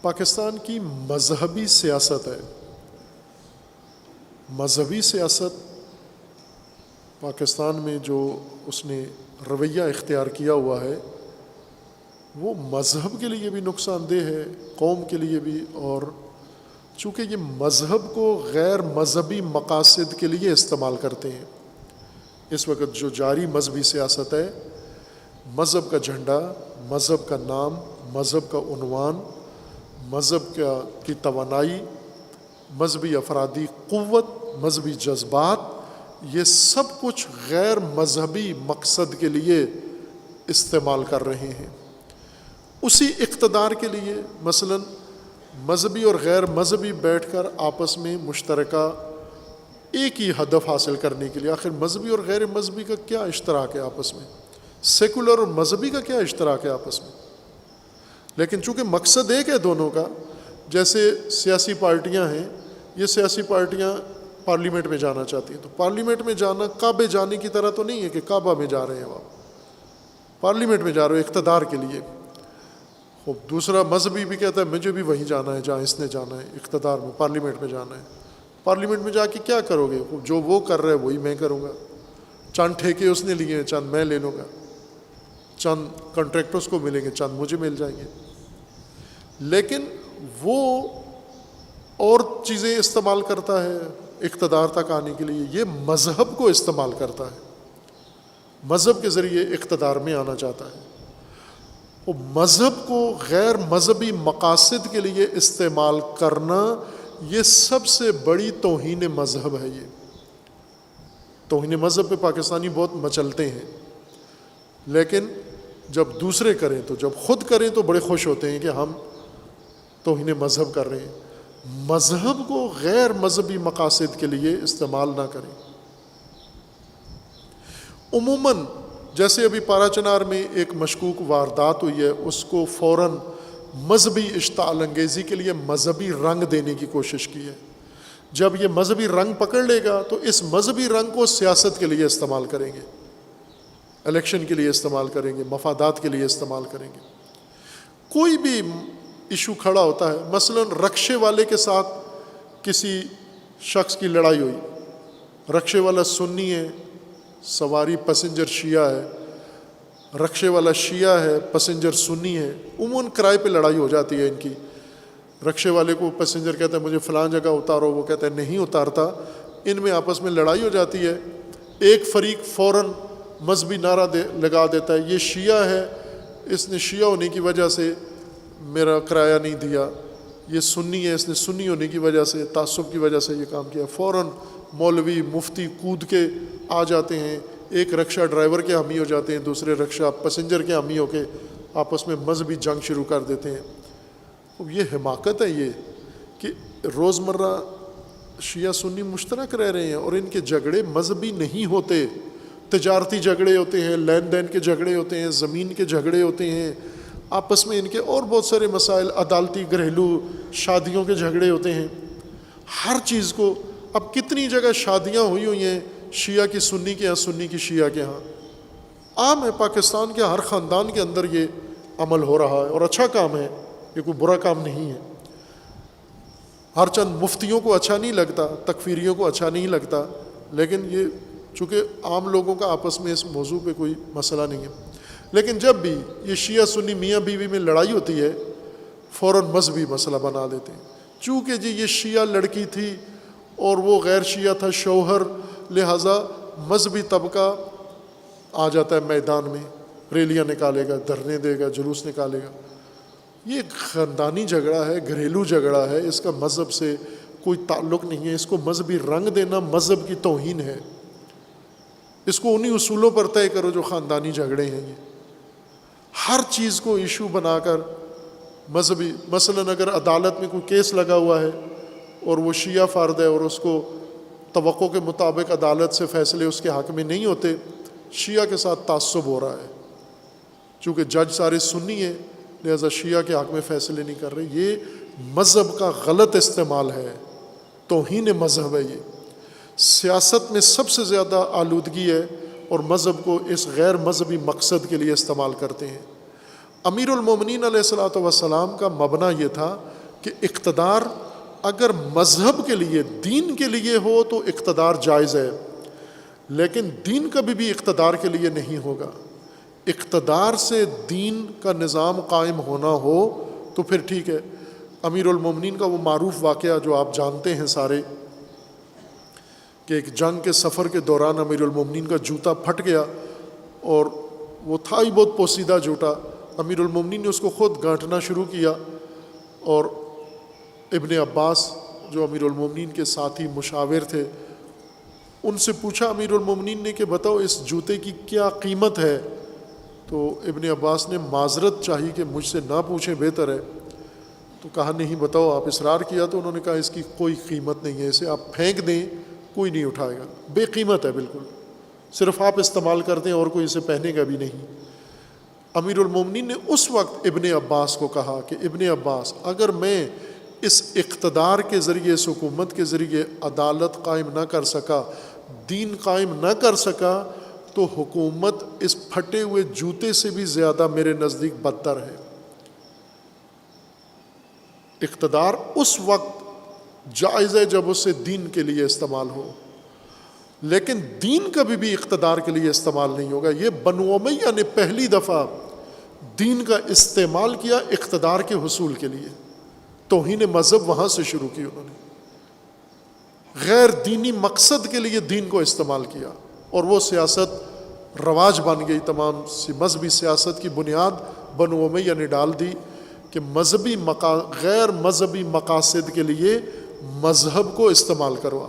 پاکستان کی مذہبی سیاست ہے. مذہبی سیاست پاکستان میں جو اس نے رویہ اختیار کیا ہوا ہے وہ مذہب کے لیے بھی نقصان دہ ہے، قوم کے لیے بھی. اور چونکہ یہ مذہب کو غیر مذہبی مقاصد کے لیے استعمال کرتے ہیں. اس وقت جو جاری مذہبی سیاست ہے، مذہب کا جھنڈا، مذہب کا نام، مذہب کا عنوان، مذہب کی توانائی، مذہبی افرادی قوت، مذہبی جذبات، یہ سب کچھ غیر مذہبی مقصد کے لیے استعمال کر رہے ہیں اسی اقتدار کے لیے. مثلا مذہبی اور غیر مذہبی بیٹھ کر آپس میں مشترکہ ایک ہی ہدف حاصل کرنے کے لیے. آخر مذہبی اور غیر مذہبی کا کیا اشتراک ہے آپس میں؟ سیکولر اور مذہبی کا کیا اشتراک ہے آپس میں؟ لیکن چونکہ مقصد ایک ہے دونوں کا. جیسے سیاسی پارٹیاں ہیں، یہ سیاسی پارٹیاں پارلیمنٹ میں جانا چاہتی ہیں، تو پارلیمنٹ میں جانا کعبے جانے کی طرح تو نہیں ہے کہ کعبہ میں جا رہے ہیں آپ، پارلیمنٹ میں جا رہے ہو اقتدار کے لیے. دوسرا مذہبی بھی کہتا ہے مجھے بھی وہیں جانا ہے جہاں اس نے جانا ہے، اقتدار میں، پارلیمنٹ میں جانا ہے. پارلیمنٹ میں جا کے کیا کرو گے؟ جو وہ کر رہے وہی میں کروں گا. چند ٹھیکے اس نے لیے ہیں، چند میں لے لوں گا، چند کنٹریکٹرز کو ملیں گے، چند مجھے مل جائیں گے. لیکن وہ اور چیزیں استعمال کرتا ہے اقتدار تک آنے کے لیے. یہ مذہب کو استعمال کرتا ہے، مذہب کے ذریعے اقتدار میں آنا چاہتا ہے. وہ مذہب کو غیر مذہبی مقاصد کے لیے استعمال کرنا، یہ سب سے بڑی توہین مذہب ہے. یہ توہین مذہب پہ پاکستانی بہت مچلتے ہیں، لیکن جب دوسرے کریں تو، جب خود کریں تو بڑے خوش ہوتے ہیں کہ ہم توہین مذہب کر رہے ہیں. مذہب کو غیر مذہبی مقاصد کے لیے استعمال نہ کریں. عموماً جیسے ابھی پارا چنار میں ایک مشکوک واردات ہوئی ہے، اس کو فوراً مذہبی اشتعال انگیزی کے لیے مذہبی رنگ دینے کی کوشش کی ہے. جب یہ مذہبی رنگ پکڑ لے گا تو اس مذہبی رنگ کو سیاست کے لیے استعمال کریں گے، الیکشن کے لیے استعمال کریں گے، مفادات کے لیے استعمال کریں گے. کوئی بھی ایشو کھڑا ہوتا ہے، مثلا رکشے والے کے ساتھ کسی شخص کی لڑائی ہوئی، رکشے والا سنی ہے، سواری پیسنجر شیعہ ہے، رکشے والا شیعہ ہے، پیسنجر سنی ہے، عموماً کرائے پہ لڑائی ہو جاتی ہے ان کی. رکشے والے کو پیسنجر کہتا ہے مجھے فلاں جگہ اتارو، وہ کہتا ہے نہیں اتارتا. ان میں آپس میں لڑائی ہو جاتی ہے. ایک فریق فوراً مذہبی نعرہ لگا دیتا ہے یہ شیعہ ہے، اس نے شیعہ ہونے کی وجہ سے میرا کرایہ نہیں دیا، یہ سنی ہے، اس نے سنی ہونے کی وجہ سے، تعصب کی وجہ سے یہ کام کیا. فوراً مولوی مفتی کود کے آ جاتے ہیں، ایک رکشہ ڈرائیور کے حامی ہو جاتے ہیں، دوسرے رکشہ پیسنجر کے حامی ہو کے آپس میں مذہبی جنگ شروع کر دیتے ہیں. اب یہ حماقت ہے یہ کہ روزمرہ شیعہ سنی مشترک رہ رہے ہیں اور ان کے جھگڑے مذہبی نہیں ہوتے، تجارتی جھگڑے ہوتے ہیں، لین دین کے جھگڑے ہوتے ہیں، زمین کے جھگڑے ہوتے ہیں، آپس میں ان کے اور بہت سارے مسائل، عدالتی گھریلو شادیوں کے جھگڑے ہوتے ہیں. ہر چیز کو اب کتنی جگہ شادیاں ہوئی ہیں شیعہ کی سنی کے ہاں، سنی کی شیعہ کے ہاں. عام ہے، پاکستان کے ہر خاندان کے اندر یہ عمل ہو رہا ہے اور اچھا کام ہے، یہ کوئی برا کام نہیں ہے. ہر چند مفتیوں کو اچھا نہیں لگتا، تکفیریوں کو اچھا نہیں لگتا، لیکن یہ چونکہ عام لوگوں کا آپس میں اس موضوع پہ کوئی مسئلہ نہیں ہے. لیکن جب بھی یہ شیعہ سنی میاں بیوی میں لڑائی ہوتی ہے فوراً مذہبی مسئلہ بنا دیتے ہیں. چونکہ جی یہ شیعہ لڑکی تھی اور وہ غیر شیعہ تھا شوہر، لہٰذا مذہبی طبقہ آ جاتا ہے میدان میں، ریلیاں نکالے گا، دھرنے دے گا، جلوس نکالے گا. یہ ایک خاندانی جھگڑا ہے، گھریلو جھگڑا ہے، اس کا مذہب سے کوئی تعلق نہیں ہے. اس کو مذہبی رنگ دینا مذہب کی توہین ہے. اس کو انہی اصولوں پر طے کرو جو خاندانی جھگڑے ہیں. یہ ہر چیز کو ایشو بنا کر مذہبی، مثلاً اگر عدالت میں کوئی کیس لگا ہوا ہے اور وہ شیعہ فرد ہے اور اس کو توقع کے مطابق عدالت سے فیصلے اس کے حق میں نہیں ہوتے، شیعہ کے ساتھ تعصب ہو رہا ہے. چونکہ جج سارے سنی ہیں لہذا شیعہ کے حق میں فیصلے نہیں کر رہے. یہ مذہب کا غلط استعمال ہے، توہین مذہب ہے. یہ سیاست میں سب سے زیادہ آلودگی ہے اور مذہب کو اس غیر مذہبی مقصد کے لیے استعمال کرتے ہیں. امیر المومنین علیہ الصلوۃ والسلام کا مبنی یہ تھا کہ اقتدار اگر مذہب کے لیے، دین کے لیے ہو تو اقتدار جائز ہے، لیکن دین کبھی بھی اقتدار کے لیے نہیں ہوگا. اقتدار سے دین کا نظام قائم ہونا ہو تو پھر ٹھیک ہے. امیر المومنین کا وہ معروف واقعہ جو آپ جانتے ہیں سارے، کہ ایک جنگ کے سفر کے دوران امیر المومنین کا جوتا پھٹ گیا اور وہ تھا ہی بہت پوسیدہ جوتا. امیر المومنین نے اس کو خود گانٹھنا شروع کیا اور ابن عباس جو امیر المومنین کے ساتھی مشاور تھے ان سے پوچھا امیر المومنین نے کہ بتاؤ اس جوتے کی کیا قیمت ہے. تو ابن عباس نے معذرت چاہی کہ مجھ سے نہ پوچھیں بہتر ہے. تو کہا نہیں بتاؤ، آپ اصرار کیا تو انہوں نے کہا اس کی کوئی قیمت نہیں ہے، اسے آپ پھینک دیں کوئی نہیں اٹھائے گا، بے قیمت ہے بالکل، صرف آپ استعمال کر دیں اور کوئی اسے پہنے گا بھی نہیں. امیر المومنین نے اس وقت ابن عباس کو کہا کہ ابن عباس اگر میں اس اقتدار کے ذریعے، اس حکومت کے ذریعے عدالت قائم نہ کر سکا، دین قائم نہ کر سکا تو حکومت اس پھٹے ہوئے جوتے سے بھی زیادہ میرے نزدیک بدتر ہے. اقتدار اس وقت جائز ہے جب اس سے دین کے لیے استعمال ہو، لیکن دین کبھی بھی اقتدار کے لیے استعمال نہیں ہوگا. یہ بنو امیہ نے پہلی دفعہ دین کا استعمال کیا اقتدار کے حصول کے لیے. توہین مذہب وہاں سے شروع کی انہوں نے، غیر دینی مقصد کے لیے دین کو استعمال کیا اور وہ سیاست رواج بن گئی. تمام مذہبی سیاست کی بنیاد بنو امیہ نے ڈال دی کہ غیر مذہبی مقاصد کے لیے مذہب کو استعمال کرو.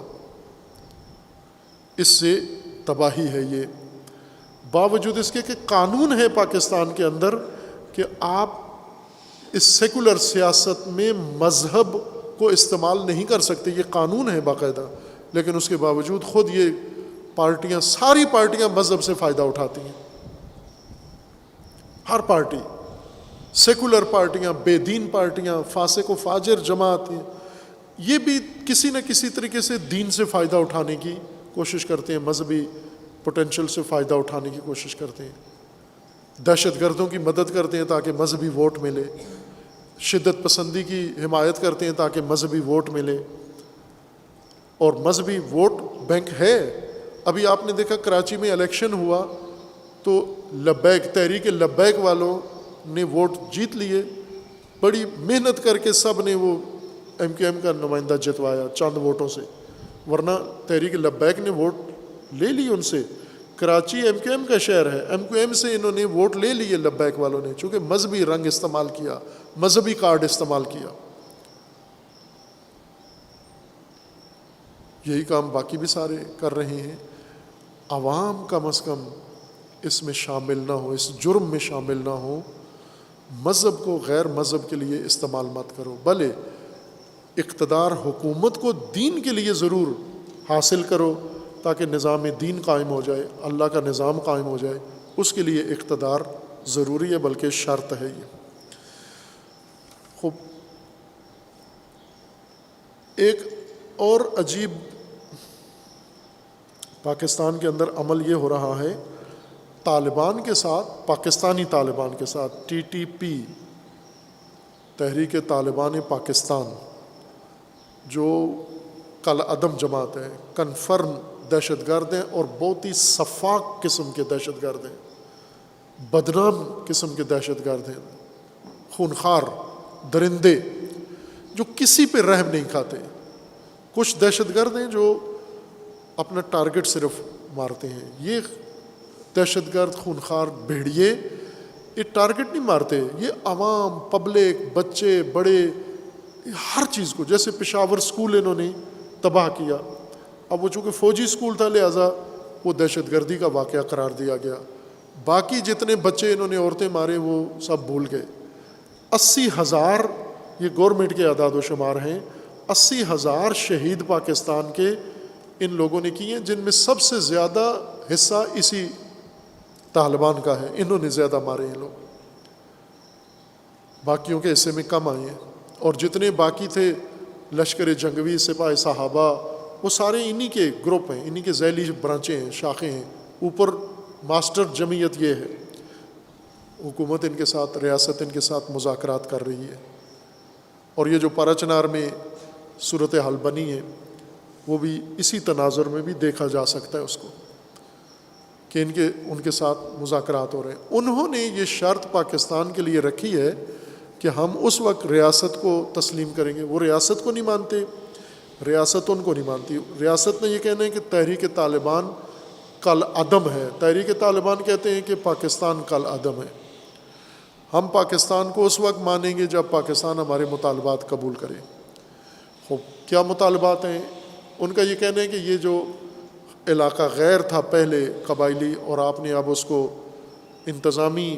اس سے تباہی ہے یہ. باوجود اس کے کہ قانون ہے پاکستان کے اندر کہ آپ اس سیکولر سیاست میں مذہب کو استعمال نہیں کر سکتے، یہ قانون ہے باقاعدہ، لیکن اس کے باوجود خود یہ پارٹیاں، ساری پارٹیاں مذہب سے فائدہ اٹھاتی ہیں. ہر پارٹی، سیکولر پارٹیاں، بے دین پارٹیاں، فاسق و فاجر جماعت، یہ بھی کسی نہ کسی طریقے سے دین سے فائدہ اٹھانے کی کوشش کرتے ہیں، مذہبی پوٹینشل سے فائدہ اٹھانے کی کوشش کرتے ہیں. دہشت گردوں کی مدد کرتے ہیں تاکہ مذہبی ووٹ ملے، شدت پسندی کی حمایت کرتے ہیں تاکہ مذہبی ووٹ ملے. اور مذہبی ووٹ بینک ہے. ابھی آپ نے دیکھا کراچی میں الیکشن ہوا تو لبیک تحریک لبیک والوں نے ووٹ جیت لیے، بڑی محنت کر کے سب نے وہ ایم کیو ایم کا نمائندہ جتوایا چند ووٹوں سے، ورنہ تحریک لبیک نے ووٹ لے لی ان سے۔ کراچی ایم کیو ایم کا شہر ہے، ایم کیو ایم سے انہوں نے ووٹ لے لیے لبیک والوں نے، چونکہ مذہبی رنگ استعمال کیا، مذہبی کارڈ استعمال کیا۔ یہی کام باقی بھی سارے کر رہے ہیں۔ عوام کم از کم اس میں شامل نہ ہو، اس جرم میں شامل نہ ہو۔ مذہب کو غیر مذہب کے لیے استعمال مت کرو، بلے اقتدار حکومت کو دین کے لیے ضرور حاصل کرو تاکہ نظام دین قائم ہو جائے، اللہ کا نظام قائم ہو جائے، اس کے لیے اقتدار ضروری ہے، بلکہ شرط ہے یہ۔ خوب، ایک اور عجیب پاکستان کے اندر عمل یہ ہو رہا ہے، طالبان کے ساتھ، پاکستانی طالبان کے ساتھ، ٹی ٹی پی تحریک طالبان پاکستان جو کالعدم جماعت ہے، کنفرم دہشت گرد ہیں اور بہت ہی سفاک قسم کے دہشت گرد ہیں، بدنام قسم کے دہشت گرد ہیں، خونخوار درندے جو کسی پہ رحم نہیں کھاتے۔ کچھ دہشت گرد ہیں جو اپنا ٹارگٹ صرف مارتے ہیں، یہ دہشت گرد خونخوار بھیڑیے یہ ٹارگٹ نہیں مارتے، یہ عوام، پبلک، بچے، بڑے، ہر چیز کو، جیسے پشاور سکول انہوں نے تباہ کیا، اب وہ چونکہ فوجی سکول تھا لہٰذا وہ دہشت گردی کا واقعہ قرار دیا گیا، باقی جتنے بچے انہوں نے عورتیں مارے وہ سب بھول گئے۔ 80,000 یہ گورنمنٹ کے اعداد و شمار ہیں، 80,000 شہید پاکستان کے ان لوگوں نے کیے ہیں، جن میں سب سے زیادہ حصہ اسی طالبان کا ہے، انہوں نے زیادہ مارے ہیں لوگ، باقیوں کے حصے میں کم آئے ہیں۔ اور جتنے باقی تھے لشکر جنگوی، سپاہی صحابہ، وہ سارے انہی کے گروپ ہیں، انہی کے ذیلی برانچیں ہیں، شاخیں ہیں، اوپر ماسٹر جمعیت یہ ہے۔ حکومت ان کے ساتھ، ریاست ان کے ساتھ مذاکرات کر رہی ہے، اور یہ جو پارا-چنار میں صورتحال بنی ہے وہ بھی اسی تناظر میں بھی دیکھا جا سکتا ہے اس کو، کہ ان کے ساتھ مذاکرات ہو رہے ہیں۔ انہوں نے یہ شرط پاکستان کے لیے رکھی ہے کہ ہم اس وقت ریاست کو تسلیم کریں گے، وہ ریاست کو نہیں مانتے، ریاست ان کو نہیں مانتی۔ ریاست نے یہ کہنا ہے کہ تحریک طالبان کالعدم ہے، تحریک طالبان کہتے ہیں کہ پاکستان کالعدم ہے، ہم پاکستان کو اس وقت مانیں گے جب پاکستان ہمارے مطالبات قبول کرے۔ خوب، کیا مطالبات ہیں ان کا؟ یہ کہنا ہے کہ یہ جو علاقہ غیر تھا پہلے قبائلی، اور آپ نے اب اس کو انتظامی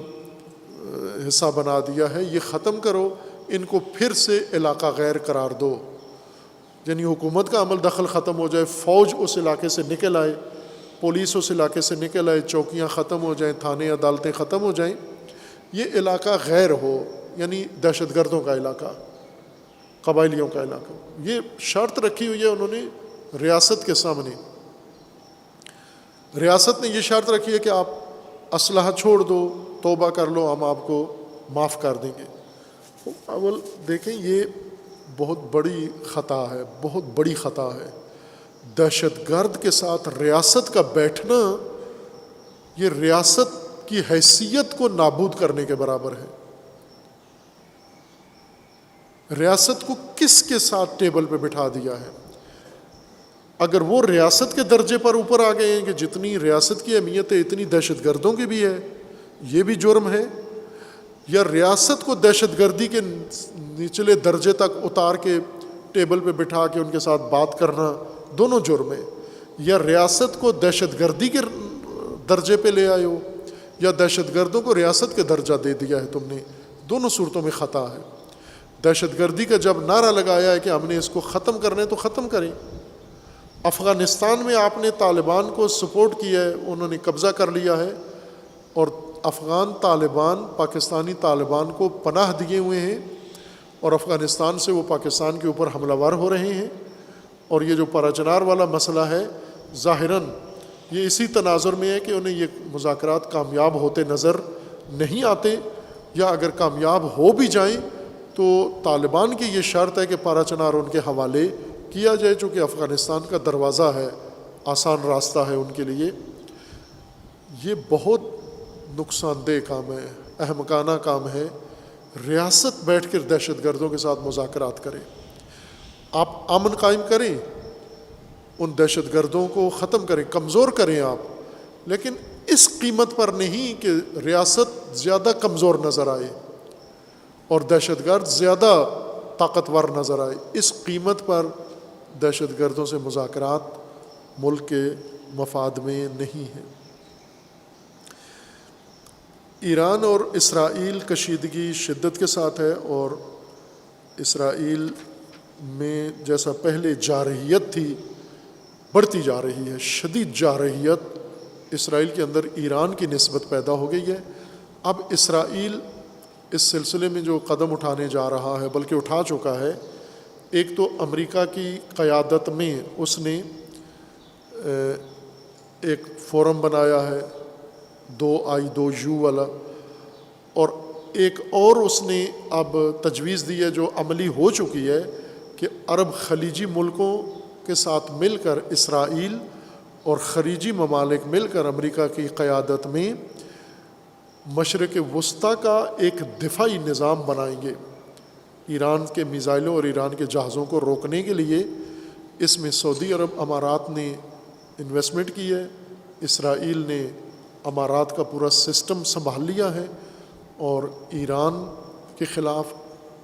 حصہ بنا دیا ہے، یہ ختم کرو، ان کو پھر سے علاقہ غیر قرار دو، یعنی حکومت کا عمل دخل ختم ہو جائے، فوج اس علاقے سے نکل آئے، پولیس اس علاقے سے نکل آئے، چوکیاں ختم ہو جائیں، تھانے عدالتیں ختم ہو جائیں، یہ علاقہ غیر ہو، یعنی دہشت گردوں کا علاقہ، قبائلیوں کا علاقہ۔ یہ شرط رکھی ہوئی ہے انہوں نے ریاست کے سامنے۔ ریاست نے یہ شرط رکھی ہے کہ آپ اسلحہ چھوڑ دو، توبہ کر لو، ہم آپ کو معاف کر دیں گے۔ اول دیکھیں یہ بہت بڑی خطا ہے، بہت بڑی خطا ہے۔ دہشت گرد کے ساتھ ریاست کا بیٹھنا یہ ریاست کی حیثیت کو نابود کرنے کے برابر ہے۔ ریاست کو کس کے ساتھ ٹیبل پہ بٹھا دیا ہے؟ اگر وہ ریاست کے درجے پر اوپر آ گئے ہیں کہ جتنی ریاست کی اہمیت ہے اتنی دہشت گردوں کی بھی ہے، یہ بھی جرم ہے، یا ریاست کو دہشت گردی کے نچلے درجے تک اتار کے ٹیبل پہ بٹھا کے ان کے ساتھ بات کرنا، دونوں جرم ہے۔ یا ریاست کو دہشت گردی کے درجے پہ لے آئے ہو، یا دہشت گردوں کو ریاست کے درجہ دے دیا ہے تم نے، دونوں صورتوں میں خطا ہے۔ دہشت گردی کا جب نعرہ لگایا ہے کہ ہم نے اس کو ختم کرنا ہے تو ختم کریں۔ افغانستان میں آپ نے طالبان کو سپورٹ کیا ہے، انہوں نے قبضہ کر لیا ہے، اور افغان طالبان پاکستانی طالبان کو پناہ دیے ہوئے ہیں، اور افغانستان سے وہ پاکستان کے اوپر حملہ ور ہو رہے ہیں۔ اور یہ جو پراچنار والا مسئلہ ہے ظاہراً یہ اسی تناظر میں ہے کہ انہیں یہ مذاکرات کامیاب ہوتے نظر نہیں آتے، یا اگر کامیاب ہو بھی جائیں تو طالبان کی یہ شرط ہے کہ پاراچنار ان کے حوالے کیا جائے، چونکہ افغانستان کا دروازہ ہے، آسان راستہ ہے ان کے لیے۔ یہ بہت نقصان دہ کام ہے، احمقانہ کام ہے۔ ریاست بیٹھ کر دہشت گردوں کے ساتھ مذاکرات کرے، آپ امن قائم کریں، ان دہشت گردوں کو ختم کریں، کمزور کریں آپ، لیکن اس قیمت پر نہیں کہ ریاست زیادہ کمزور نظر آئے اور دہشت گرد زیادہ طاقتور نظر آئے۔ اس قیمت پر دہشت گردوں سے مذاکرات ملک کے مفاد میں نہیں ہے۔ ایران اور اسرائیل کشیدگی شدت کے ساتھ ہے، اور اسرائیل میں جیسا پہلے جارحیت تھی بڑھتی جا رہی ہے، شدید جارحیت اسرائیل کے اندر ایران کی نسبت پیدا ہو گئی ہے۔ اب اسرائیل اس سلسلے میں جو قدم اٹھانے جا رہا ہے، بلکہ اٹھا چکا ہے، ایک تو امریکہ کی قیادت میں اس نے ایک فورم بنایا ہے 2I2U والا، اور ایک اور اس نے اب تجویز دی ہے جو عملی ہو چکی ہے کہ عرب خلیجی ملکوں کے ساتھ مل کر اسرائیل اور خلیجی ممالک مل کر امریکہ کی قیادت میں مشرق وسطیٰ کا ایک دفاعی نظام بنائیں گے ایران کے میزائلوں اور ایران کے جہازوں کو روکنے کے لیے۔ اس میں سعودی عرب امارات نے انویسٹمنٹ کی ہے، اسرائیل نے امارات کا پورا سسٹم سنبھال لیا ہے، اور ایران کے خلاف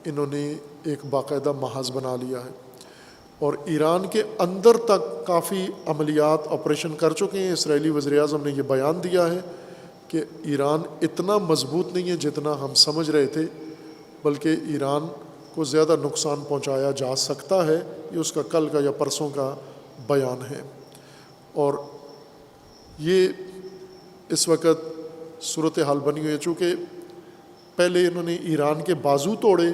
انہوں نے ایک باقاعدہ محاذ بنا لیا ہے، اور ایران کے اندر تک کافی عملیات آپریشن کر چکے ہیں۔ اسرائیلی وزیر اعظم نے یہ بیان دیا ہے کہ ایران اتنا مضبوط نہیں ہے جتنا ہم سمجھ رہے تھے، بلکہ ایران کو زیادہ نقصان پہنچایا جا سکتا ہے۔ یہ اس کا کل کا یا پرسوں کا بیان ہے، اور یہ اس وقت صورتحال بنی ہوئی ہے۔ چونکہ پہلے انہوں نے ایران کے بازو توڑے،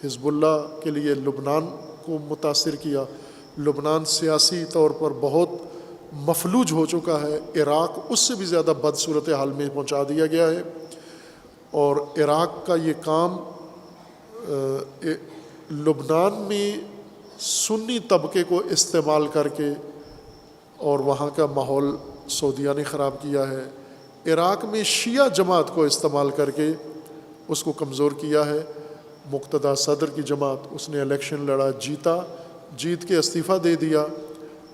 حزب اللہ کے لیے لبنان کو متاثر کیا، لبنان سیاسی طور پر بہت مفلوج ہو چکا ہے، عراق اس سے بھی زیادہ بد صورتحال میں پہنچا دیا گیا ہے، اور عراق کا یہ کام لبنان میں سنی طبقے کو استعمال کر کے، اور وہاں کا ماحول سعودیہ نے خراب کیا ہے، عراق میں شیعہ جماعت کو استعمال کر کے اس کو کمزور کیا ہے۔ مقتدی صدر کی جماعت، اس نے الیکشن لڑا، جیتا، جیت کے استعفیٰ دے دیا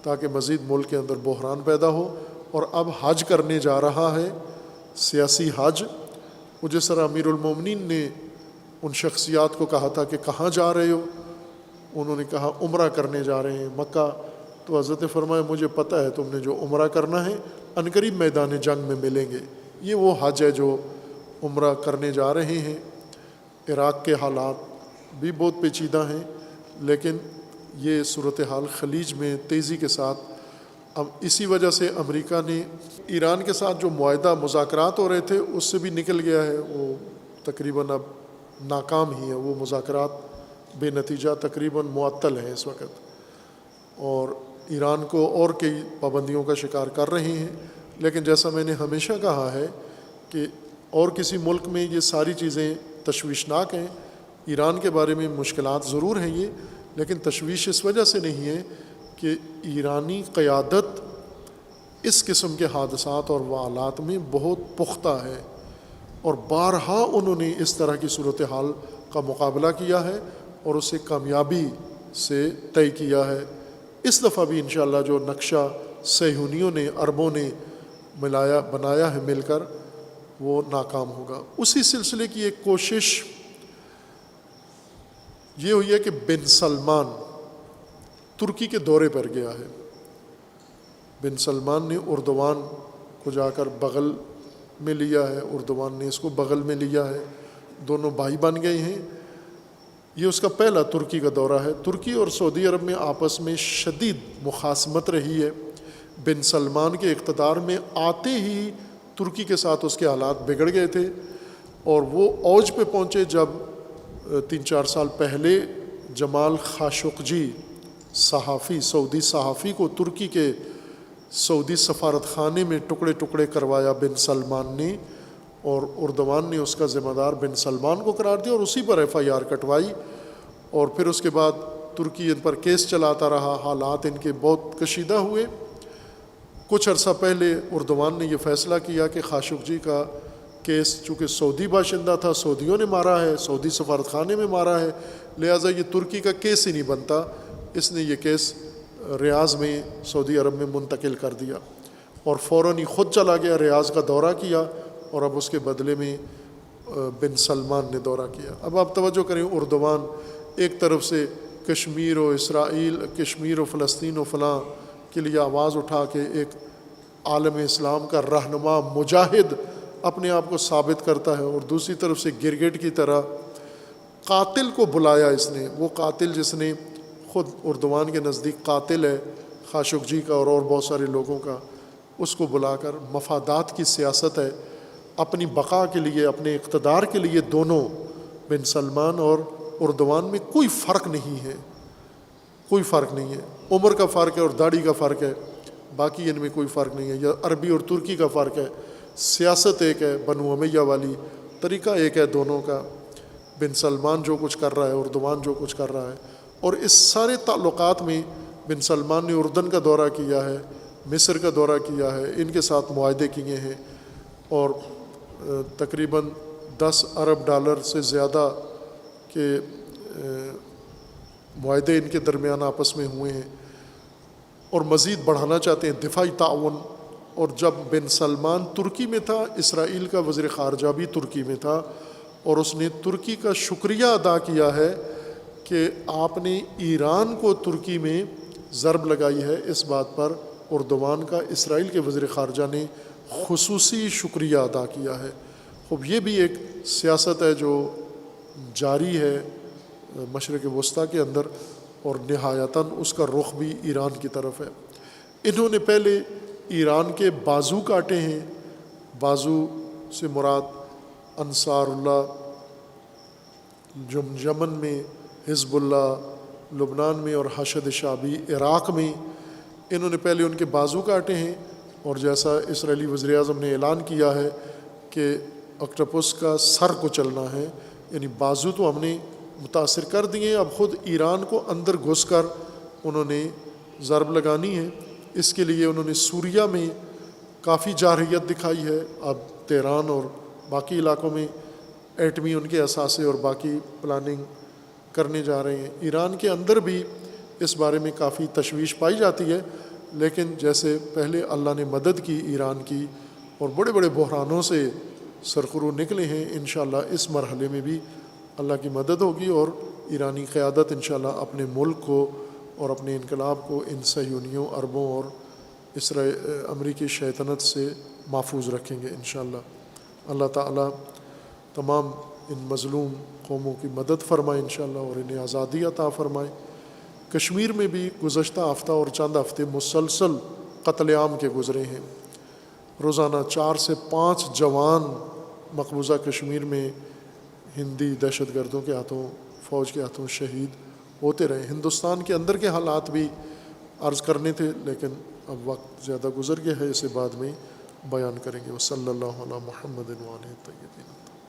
تاکہ مزید ملک کے اندر بحران پیدا ہو، اور اب حج کرنے جا رہا ہے، سیاسی حج۔ وہ جس طرح امیر المومنین نے ان شخصیات کو کہا تھا کہ کہاں جا رہے ہو، انہوں نے کہا عمرہ کرنے جا رہے ہیں مکہ، تو حضرت نے فرمایا مجھے پتہ ہے تم نے جو عمرہ کرنا ہے عنقریب میدان جنگ میں ملیں گے۔ یہ وہ حج ہے جو عمرہ کرنے جا رہے ہیں۔ عراق کے حالات بھی بہت پیچیدہ ہیں، لیکن یہ صورتحال خلیج میں تیزی کے ساتھ، اب اسی وجہ سے امریکہ نے ایران کے ساتھ جو معاہدہ مذاکرات ہو رہے تھے اس سے بھی نکل گیا ہے، وہ تقریباً اب ناکام ہی ہے، وہ مذاکرات بے نتیجہ تقریباً معطل ہیں اس وقت، اور ایران کو اور کئی پابندیوں کا شکار کر رہے ہیں۔ لیکن جیسا میں نے ہمیشہ کہا ہے کہ اور کسی ملک میں یہ ساری چیزیں تشویشناک ہیں، ایران کے بارے میں مشکلات ضرور ہیں یہ، لیکن تشویش اس وجہ سے نہیں ہے کہ ایرانی قیادت اس قسم کے حادثات اور واقعات میں بہت پختہ ہے، اور بارہا انہوں نے اس طرح کی صورتحال کا مقابلہ کیا ہے اور اسے کامیابی سے طے کیا ہے۔ اس دفعہ بھی انشاءاللہ جو نقشہ صہیونیوں نے، عربوں نے بنایا ہے مل کر، وہ ناکام ہوگا۔ اسی سلسلے کی ایک کوشش یہ ہوئی ہے کہ بن سلمان ترکی کے دورے پر گیا ہے۔ بن سلمان نے اردوان کو جا کر بغل میں لیا ہے، اردوان نے اس کو بغل میں لیا ہے، دونوں بھائی بن گئے ہیں۔ یہ اس کا پہلا ترکی کا دورہ ہے۔ ترکی اور سعودی عرب میں آپس میں شدید مخاصمت رہی ہے۔ بن سلمان کے اقتدار میں آتے ہی ترکی کے ساتھ اس کے حالات بگڑ گئے تھے، اور وہ اوج پہ پہنچے جب 3-4 سال پہلے جمال خاشقجی صحافی، سعودی صحافی کو ترکی کے سعودی سفارت خانے میں ٹکڑے ٹکڑے کروایا بن سلمان نے، اور اردوان نے اس کا ذمہ دار بن سلمان کو قرار دیا اور اسی پر FIR کٹوائی، اور پھر اس کے بعد ترکی ان پر کیس چلاتا رہا، حالات ان کے بہت کشیدہ ہوئے۔ کچھ عرصہ پہلے اردوان نے یہ فیصلہ کیا کہ خاشقجی کا کیس چونکہ سعودی باشندہ تھا، سعودیوں نے مارا ہے، سعودی سفارت خانے میں مارا ہے، لہٰذا یہ ترکی کا کیس ہی نہیں بنتا۔ اس نے یہ کیس ریاض میں سعودی عرب میں منتقل کر دیا اور فوراً ہی خود چلا گیا، ریاض کا دورہ کیا، اور اب اس کے بدلے میں بن سلمان نے دورہ کیا۔ اب آپ توجہ کریں، اردوان ایک طرف سے کشمیر و اسرائیل، کشمیر و فلسطین و فلاں کے لیے آواز اٹھا کے ایک عالم اسلام کا رہنما مجاہد اپنے آپ کو ثابت کرتا ہے، اور دوسری طرف سے گرگٹ کی طرح قاتل کو بلایا اس نے، وہ قاتل جس نے خود اردوان کے نزدیک قاتل ہے خاشقجی کا اور بہت سارے لوگوں کا، اس کو بلا کر مفادات کی سیاست ہے، اپنی بقا کے لیے، اپنے اقتدار کے لیے، دونوں بن سلمان اور اردوان میں کوئی فرق نہیں ہے، کوئی فرق نہیں ہے، عمر کا فرق ہے اور داڑھی کا فرق ہے، باقی ان میں کوئی فرق نہیں ہے، یا عربی اور ترکی کا فرق ہے، سیاست ایک ہے بنو امیہ والی، طریقہ ایک ہے دونوں کا، بن سلمان جو کچھ کر رہا ہے، اردوان جو کچھ کر رہا ہے۔ اور اس سارے تعلقات میں بن سلمان نے اردن کا دورہ کیا ہے، مصر کا دورہ کیا ہے، ان کے ساتھ معاہدے کیے ہیں، اور تقریباً 10 ارب ڈالر سے زیادہ کے معاہدے ان کے درمیان آپس میں ہوئے ہیں، اور مزید بڑھانا چاہتے ہیں دفاعی تعاون۔ اور جب بن سلمان ترکی میں تھا، اسرائیل کا وزیر خارجہ بھی ترکی میں تھا، اور اس نے ترکی کا شکریہ ادا کیا ہے کہ آپ نے ایران کو ترکی میں ضرب لگائی ہے، اس بات پر اردوان کا اسرائیل کے وزیر خارجہ نے خصوصی شکریہ ادا کیا ہے۔ خب یہ بھی ایک سیاست ہے جو جاری ہے مشرق وسطیٰ کے اندر، اور نہایتاً اس کا رخ بھی ایران کی طرف ہے۔ انہوں نے پہلے ایران کے بازو کاٹے ہیں، بازو سے مراد انصار اللہ یمن میں، حزب اللہ لبنان میں، اور حشد شعبی عراق میں، انہوں نے پہلے ان کے بازو کاٹے ہیں، اور جیسا اسرائیلی وزیر اعظم نے اعلان کیا ہے کہ اکٹوپس کا سر کو چلنا ہے، یعنی بازو تو ہم نے متاثر کر دیے، اب خود ایران کو اندر گھس کر انہوں نے ضرب لگانی ہے۔ اس کے لیے انہوں نے سوریہ میں کافی جارحیت دکھائی ہے، اب تہران اور باقی علاقوں میں ایٹمی ان کے اثاثے اور باقی پلاننگ کرنے جا رہے ہیں۔ ایران کے اندر بھی اس بارے میں کافی تشویش پائی جاتی ہے، لیکن جیسے پہلے اللہ نے مدد کی ایران کی اور بڑے بڑے بحرانوں سے سرخرو نکلے ہیں، انشاءاللہ اس مرحلے میں بھی اللہ کی مدد ہوگی، اور ایرانی قیادت انشاءاللہ اپنے ملک کو اور اپنے انقلاب کو ان صہیونیوں، عربوں اور امریکی شیطنت سے محفوظ رکھیں گے انشاءاللہ۔ اللہ تعالیٰ تمام ان مظلوم قوموں کی مدد فرمائے انشاءاللہ، اور انہیں آزادی عطا فرمائے۔ کشمیر میں بھی گزشتہ ہفتہ اور چند ہفتے مسلسل قتل عام کے گزرے ہیں، روزانہ 4 سے 5 جوان مقبوضہ کشمیر میں ہندی دہشت گردوں کے ہاتھوں، فوج کے ہاتھوں شہید ہوتے رہے۔ ہندوستان کے اندر کے حالات بھی عرض کرنے تھے، لیکن اب وقت زیادہ گزر گیا ہے، اسے بعد میں بیان کریں گے۔ وصلی اللہ علی محمد وآلہ الطیبین۔